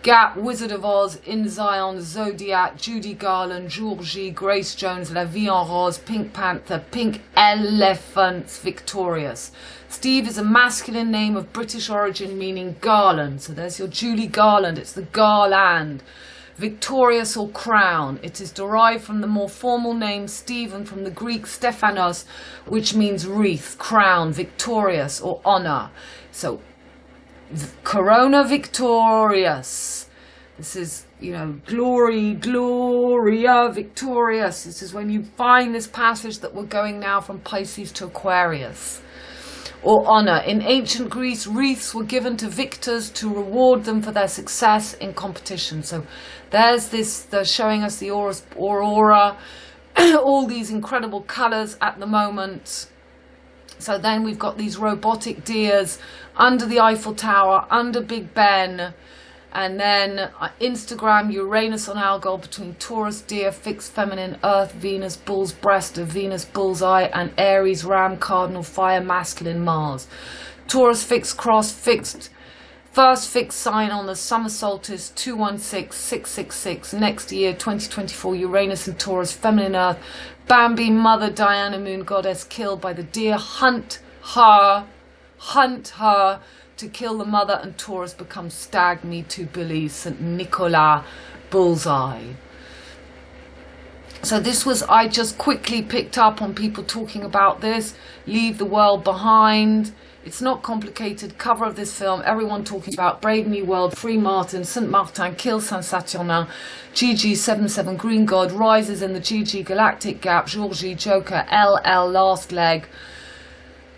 Gap, Wizard of Oz, In Zion, Zodiac, Judy Garland, Jour G, Grace Jones, La Vie en Rose, Pink Panther, Pink Elephants, Victorious. Steve is a masculine name of British origin meaning garland. So there's your Julie Garland, it's the garland. Victorious or crown. It is derived from the more formal name Stephen, from the Greek Stephanos, which means wreath, crown, victorious or honor. So Corona Victorious. This is, you know, glory, Gloria, victorious. This is when you find this passage that we're going now from Pisces to Aquarius. Or honor. In ancient Greece, wreaths were given to victors to reward them for their success in competition. So there's this, they're showing us the aurora, all these incredible colors at the moment. So then we've got these robotic deers under the Eiffel Tower, under Big Ben, and then Instagram, Uranus on Algol between Taurus, deer, fixed feminine, Earth, Venus, bull's breast of Venus, bullseye, and Aries, ram, cardinal, fire, masculine, Mars. Taurus, fixed cross, fixed, first fixed sign on the summer solstice, 216666. Next year, 2024, Uranus and Taurus, feminine, Earth, Bambi, mother, Diana, moon, goddess, killed by the deer, hunt her, to kill the mother, and Taurus becomes stag, me too, Billy, St. Nicolas, bullseye. So this was, I just quickly picked up on people talking about this, leave the world behind. It's not complicated. Cover of this film, everyone talking about Brave New World, Free Martin, St. Martin, Kill Saint Saturnin, GG77, Green God, rises in the GG, Galactic Gap, Jour G, Joker, LL, Last Leg.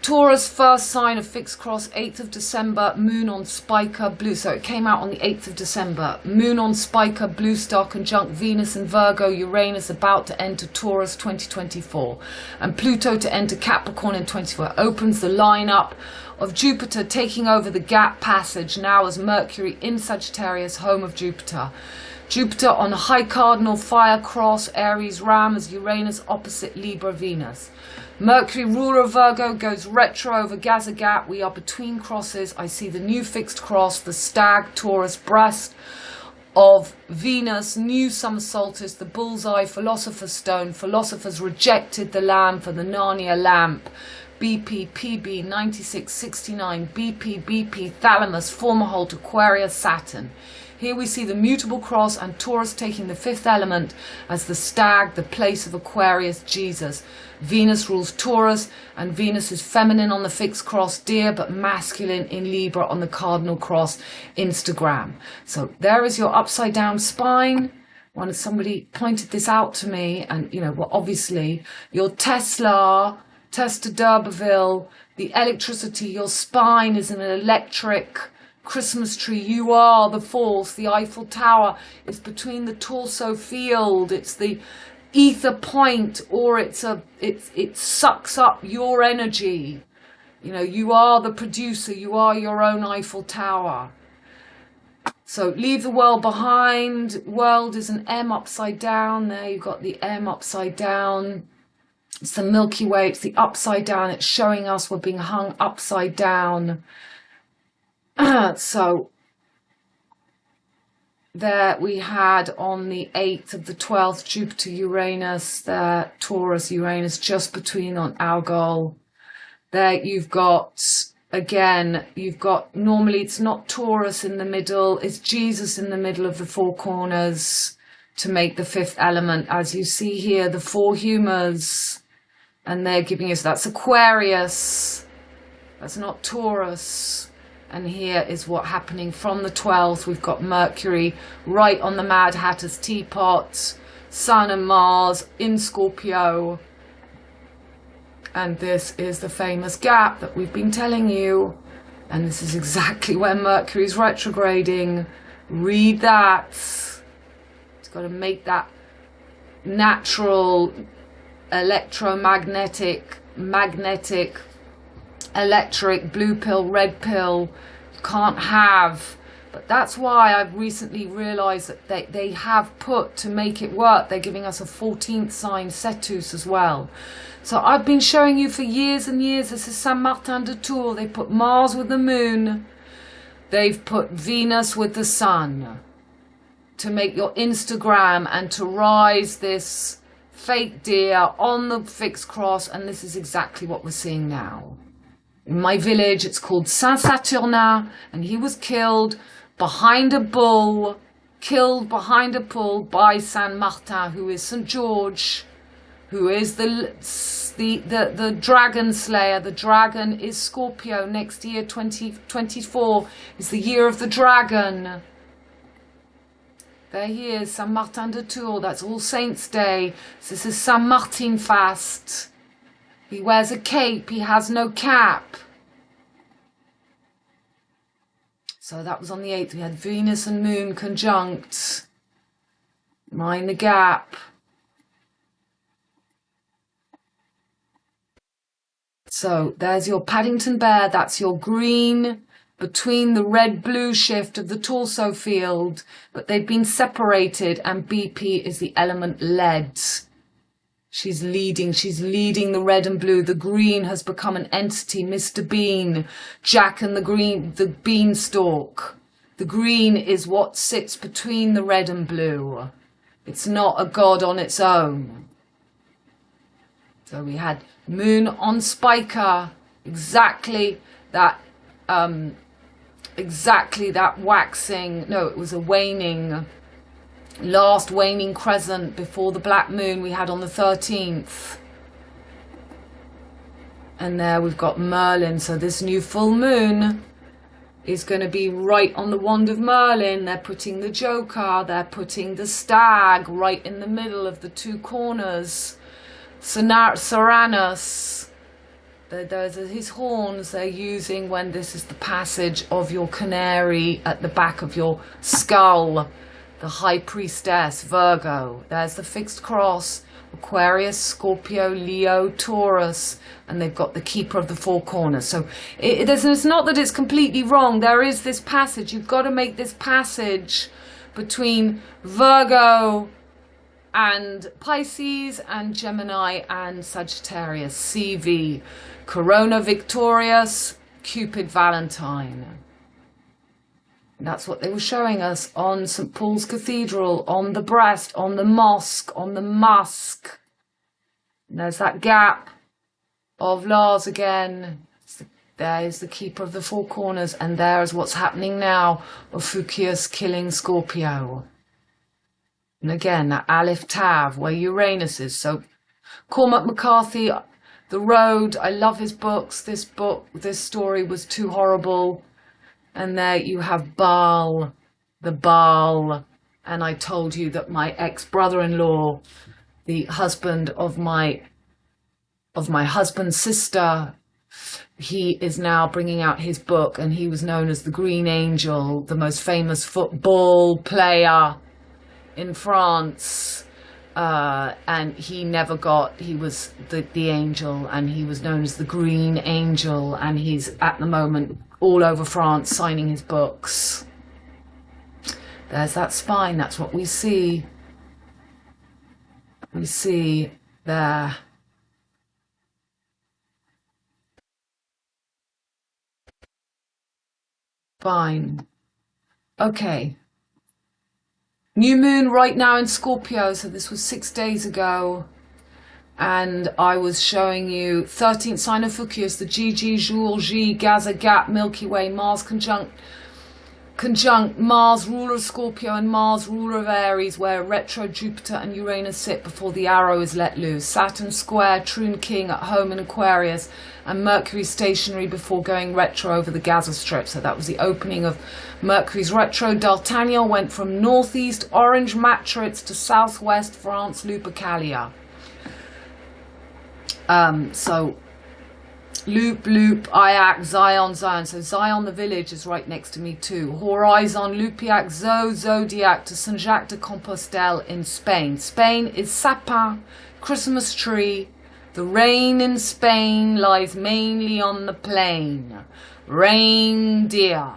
Taurus, first sign of fixed cross, 8th of December, moon on Spiker, blue. So it came out on the 8th of December. Moon on Spiker, blue star conjunct Venus and Virgo, Uranus about to enter Taurus 2024. And Pluto to enter Capricorn in 24. Opens the lineup of Jupiter taking over the gap passage now as Mercury in Sagittarius, home of Jupiter. Jupiter on high cardinal, fire cross, Aries, ram as Uranus opposite Libra, Venus. Mercury, ruler of Virgo, goes retro over GAZA gap. We are between crosses. I see the new fixed cross, the stag, Taurus, breast of Venus, new summer solstice, the bullseye, philosopher's stone. Philosophers rejected the lamp for the Narnia lamp. BP, PB, 9669, BP, BP, thalamus, former halt, Aquarius, Saturn. Here we see the mutable cross and Taurus taking the fifth element as the stag, the place of Aquarius, Jesus. Venus rules Taurus, and Venus is feminine on the fixed cross, dear, but masculine in Libra on the cardinal cross, Instagram. So there is your upside down spine. When somebody pointed this out to me, and you know, well, obviously your Testa d'Urberville, the electricity, your spine is an electric Christmas tree. You are the force. The Eiffel Tower is between the torso field. It's the ether point, or it sucks up your energy. You know, you are the producer. You are your own Eiffel Tower. So leave the world behind. World is an M upside down. There you've got the M upside down. It's the Milky Way. It's the upside down. It's showing us we're being hung upside down. So there we had on the 8th of the 12th, Jupiter, Uranus, there, Taurus, Uranus, just between on Algol. There you've got, again, you've got, normally it's not Taurus in the middle, it's Jesus in the middle of the four corners to make the fifth element. As you see here, the four humours, and they're giving us, that's Aquarius, that's not Taurus. And here is what's happening from the 12th. We've got Mercury right on the Mad Hatter's teapot, Sun and Mars in Scorpio. And this is the famous gap that we've been telling you. And this is exactly when Mercury's retrograding. Read that. It's got to make that natural electromagnetic, magnetic, electric, blue pill, red pill, you can't have. But that's why I've recently realized that they have put, to make it work, they're giving us a 14th sign, Cetus, as well. So I've been showing you for years and years, this is Saint Martin de Tours. They put Mars with the moon, they've put Venus with the sun to make your Instagram and to rise this fake deer on the fixed cross. And this is exactly what we're seeing now. In my village, it's called Saint Saturnin, and he was killed behind a bull, by Saint Martin, who is St George, who is the dragon slayer. The dragon is Scorpio. Next year, 2024, is the year of the dragon. There he is, Saint Martin de Tours. That's All Saints' Day. This is Saint Martin fast. He wears a cape, he has no cap. So that was on the 8th. We had Venus and Moon conjunct. Mind the gap. So there's your Paddington Bear. That's your green between the red-blue shift of the torso field. But they've been separated, and BP is the element lead. She's leading the red and blue. The green has become an entity, Mr. Bean, Jack and the beanstalk. The green is what sits between the red and blue. It's not a god on its own. So we had Moon on Spiker, exactly that waxing, no, it was a waning, last waning crescent before the black moon we had on the 13th. And there we've got Merlin. So this new full moon is going to be right on the wand of Merlin. They're putting the Joker, they're putting the stag right in the middle of the two corners. Seranus, there's his horns they're using when this is the passage of your canary at the back of your skull. The High Priestess, Virgo. There's the fixed cross, Aquarius, Scorpio, Leo, Taurus, and they've got the Keeper of the Four Corners. So it's not that it's completely wrong. There is this passage. You've got to make this passage between Virgo and Pisces and Gemini and Sagittarius. CV, Corona Victorious, Cupid Valentine. That's what they were showing us on St Paul's Cathedral, on the breast, on the mosque, on the musk. And there's that gap of Lars again. There is the keeper of the four corners, and there is what's happening now of Fucius killing Scorpio. And again, that Aleph Tav, where Uranus is. So Cormac McCarthy, The Road, I love his books. This story was too horrible. And there you have Baal, the Baal. And I told you that my ex-brother-in-law, the husband of my husband's sister, he is now bringing out his book, and he was known as the Green Angel, the most famous football player in France. And he was the angel, and he was known as the Green Angel, and he's at the moment all over France signing his books. There's that spine, that's what we see. We see there. Fine. Okay. New moon right now in Scorpio. So this was 6 days ago. And I was showing you 13th sign of Fucius, the GG, Jour G, GAZA, Gap, Milky Way, Mars conjunct Mars, ruler of Scorpio, and Mars, ruler of Aries, where retro Jupiter and Uranus sit before the arrow is let loose. Saturn square, Troon King at home in Aquarius, and Mercury stationary before going retro over the Gaza Strip. So that was the opening of Mercury's retro. D'Artagnan went from northeast Orange Matrix to southwest France Lupercalia. So Loop, Iac, Zion. So Zion, the village, is right next to me too. Horizon, Lupiac, Zodiac to Saint Jacques de Compostelle in Spain. Spain is Sapin, Christmas tree. The rain in Spain lies mainly on the plain. Reindeer,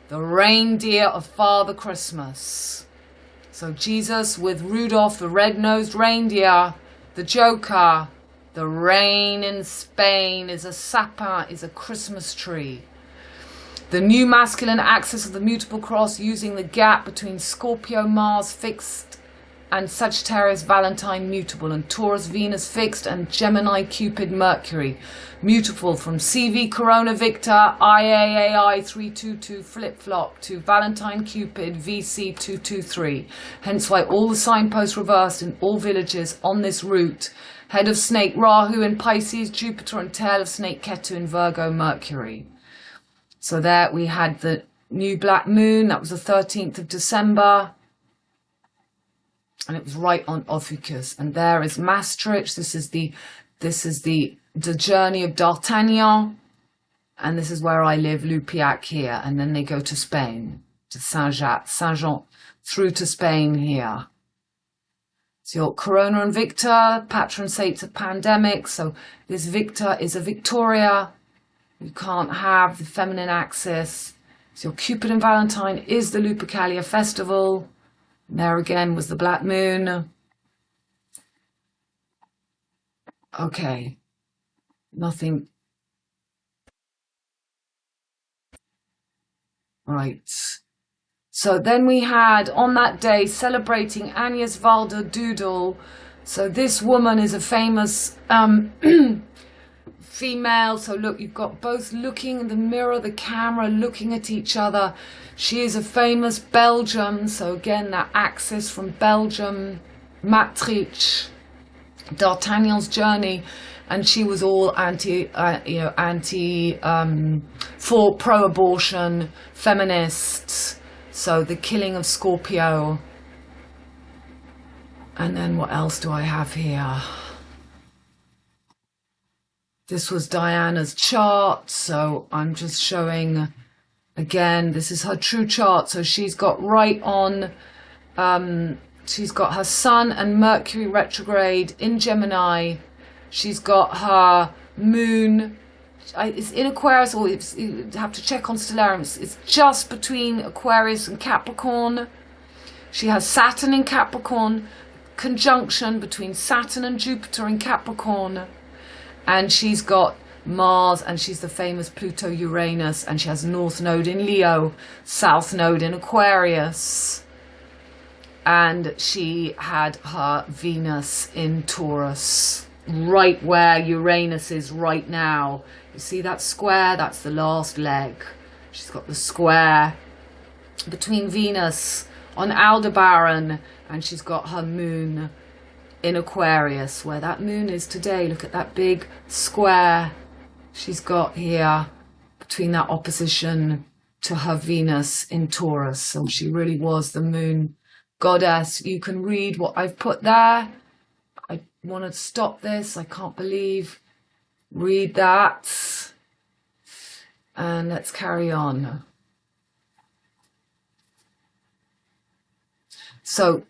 the reindeer of Father Christmas. So Jesus with Rudolph, the red-nosed reindeer, the Joker. The rain in Spain is a sapin, is a Christmas tree. The new masculine axis of the mutable cross using the gap between Scorpio Mars fixed and Sagittarius Valentine mutable, and Taurus Venus fixed and Gemini Cupid Mercury mutable, from CV Corona Victor IAAI 322 flip-flop to Valentine Cupid VC 223. Hence why all the signposts reversed in all villages on this route. Head of snake Rahu in Pisces, Jupiter, and tail of snake Ketu in Virgo, Mercury. So there we had the new black moon. That was the 13th of December. And it was right on Ophiuchus. And there is Maastricht. This is the journey of D'Artagnan. And this is where I live, Lupiac here. And then they go to Spain, to Saint-Jean, through to Spain here. So your Corona and Victor, patron saints of pandemic. So this Victor is a Victoria. You can't have the feminine axis. So your Cupid and Valentine is the Lupercalia festival. And there again was the black moon. Okay. Nothing. Right. So then we had, on that day, celebrating Agnes Valder Doodle. So this woman is a famous female. So look, you've got both looking in the mirror, the camera, looking at each other. She is a famous Belgium. So again, that axis from Belgium, Maastricht, D'Artagnan's journey. And she was all for pro-abortion, feminists. So the killing of Scorpio. And then what else do I have here? This was Diana's chart. So I'm just showing, again, this is her true chart. So she's got right on, she's got her Sun and Mercury retrograde in Gemini. She's got her moon. It's in Aquarius, or you have to check on Stellarium. It's just between Aquarius and Capricorn. She has Saturn in Capricorn, conjunction between Saturn and Jupiter in Capricorn, and she's got Mars, and she's the famous Pluto Uranus, and she has North Node in Leo, South Node in Aquarius, and she had her Venus in Taurus, right where Uranus is right now. You see that square? That's the last leg. She's got the square between Venus on Aldebaran, and she's got her moon in Aquarius, where that moon is today. Look at that big square she's got here between that opposition to her Venus in Taurus. So she really was the moon goddess. You can read what I've put there. I want to stop this. I can't believe. Read that. And let's carry on. So,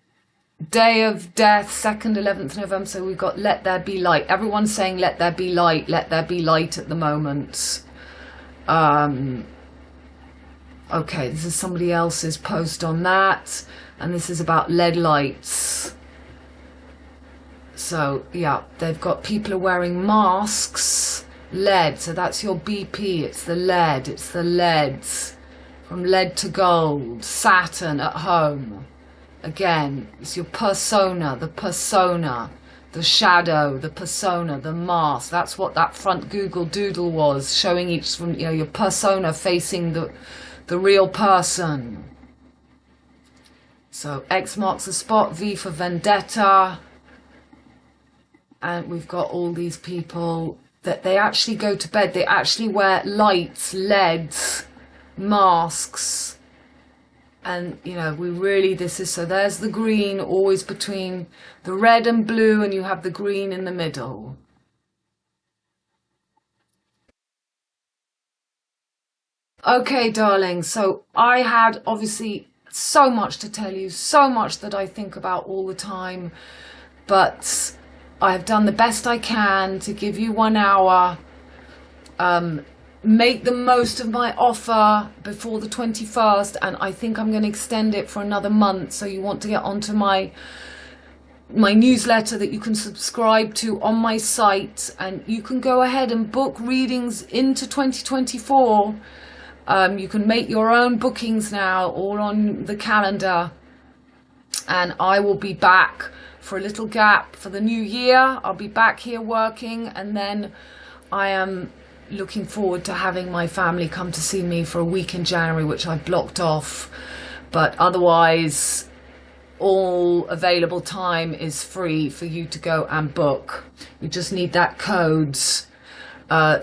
day of death, 2nd, 11th November. So we've got let there be light. Everyone's saying let there be light at the moment. Okay, this is somebody else's post on that. And this is about lead lights. So, yeah, they've got people are wearing masks. Lead, so that's your BP. It's the lead. It's the leads. From lead to gold. Saturn at home. Again, it's your persona, the shadow, the persona, the mask. That's what that front Google Doodle was, showing each from, you know, your persona facing the real person. So X marks the spot, V for vendetta. And we've got all these people that they actually go to bed. They actually wear lights, LEDs, masks. And, you know, we really, this is, so there's the green always between the red and blue, and you have the green in the middle. Okay, darling, so I had obviously so much to tell you, so much that I think about all the time, but I have done the best I can to give you 1 hour. Make the most of my offer before the 21st, and I think I'm going to extend it for another month. So you want to get onto my newsletter that you can subscribe to on my site, and you can go ahead and book readings into 2024. You can make your own bookings now, all on the calendar, and I will be back for a little gap for the new year. I'll be back here working, and then I am looking forward to having my family come to see me for a week in January, which I've blocked off. But otherwise, all available time is free for you to go and book. You just need that code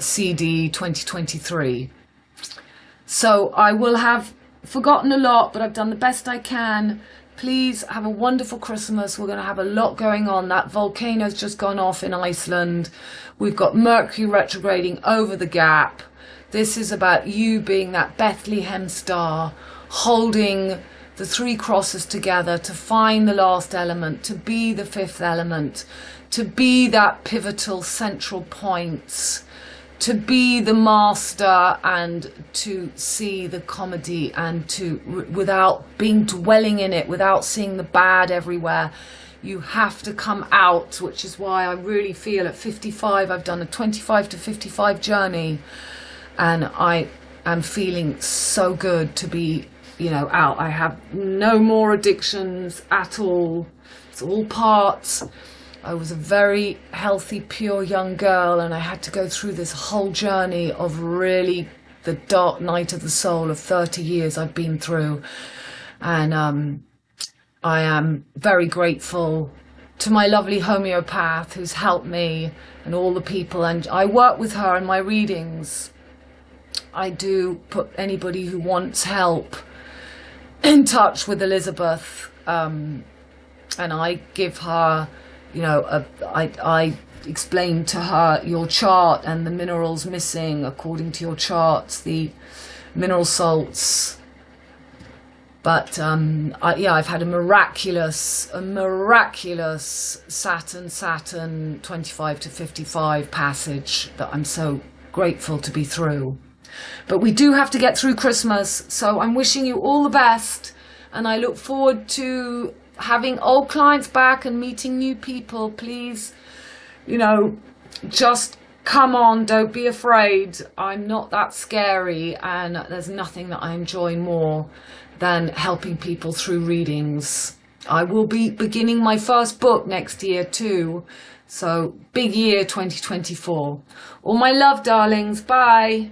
CD 2023. So I will have forgotten a lot, but I've done the best I can. Please have a wonderful Christmas. We're going to have a lot going on. That volcano's just gone off in Iceland. We've got Mercury retrograding over the gap. This is about you being that Bethlehem star, holding the 3 crosses together to find the last element, to be the 5th element, to be that pivotal central point, to be the master, and to see the comedy, and to, without being dwelling in it, without seeing the bad everywhere. You have to come out, which is why I really feel at 55, I've done a 25 to 55 journey, and I am feeling so good to be, you know, out. I have no more addictions at all. It's all parts. I was a very healthy, pure young girl, and I had to go through this whole journey of really the dark night of the soul of 30 years I've been through. And I am very grateful to my lovely homeopath who's helped me, and all the people, and I work with her in my readings. I do put anybody who wants help in touch with Elizabeth, and I give her, you know, I explain to her your chart and the minerals missing according to your charts, the mineral salts. But yeah, I've had a miraculous Saturn 25 to 55 passage that I'm so grateful to be through. But we do have to get through Christmas, so I'm wishing you all the best, and I look forward to having old clients back and meeting new people. Please, you know, just come on, don't be afraid. I'm not that scary, and there's nothing that I enjoy more than helping people through readings. I will be beginning my first book next year too. So big year 2024. All my love, darlings. Bye.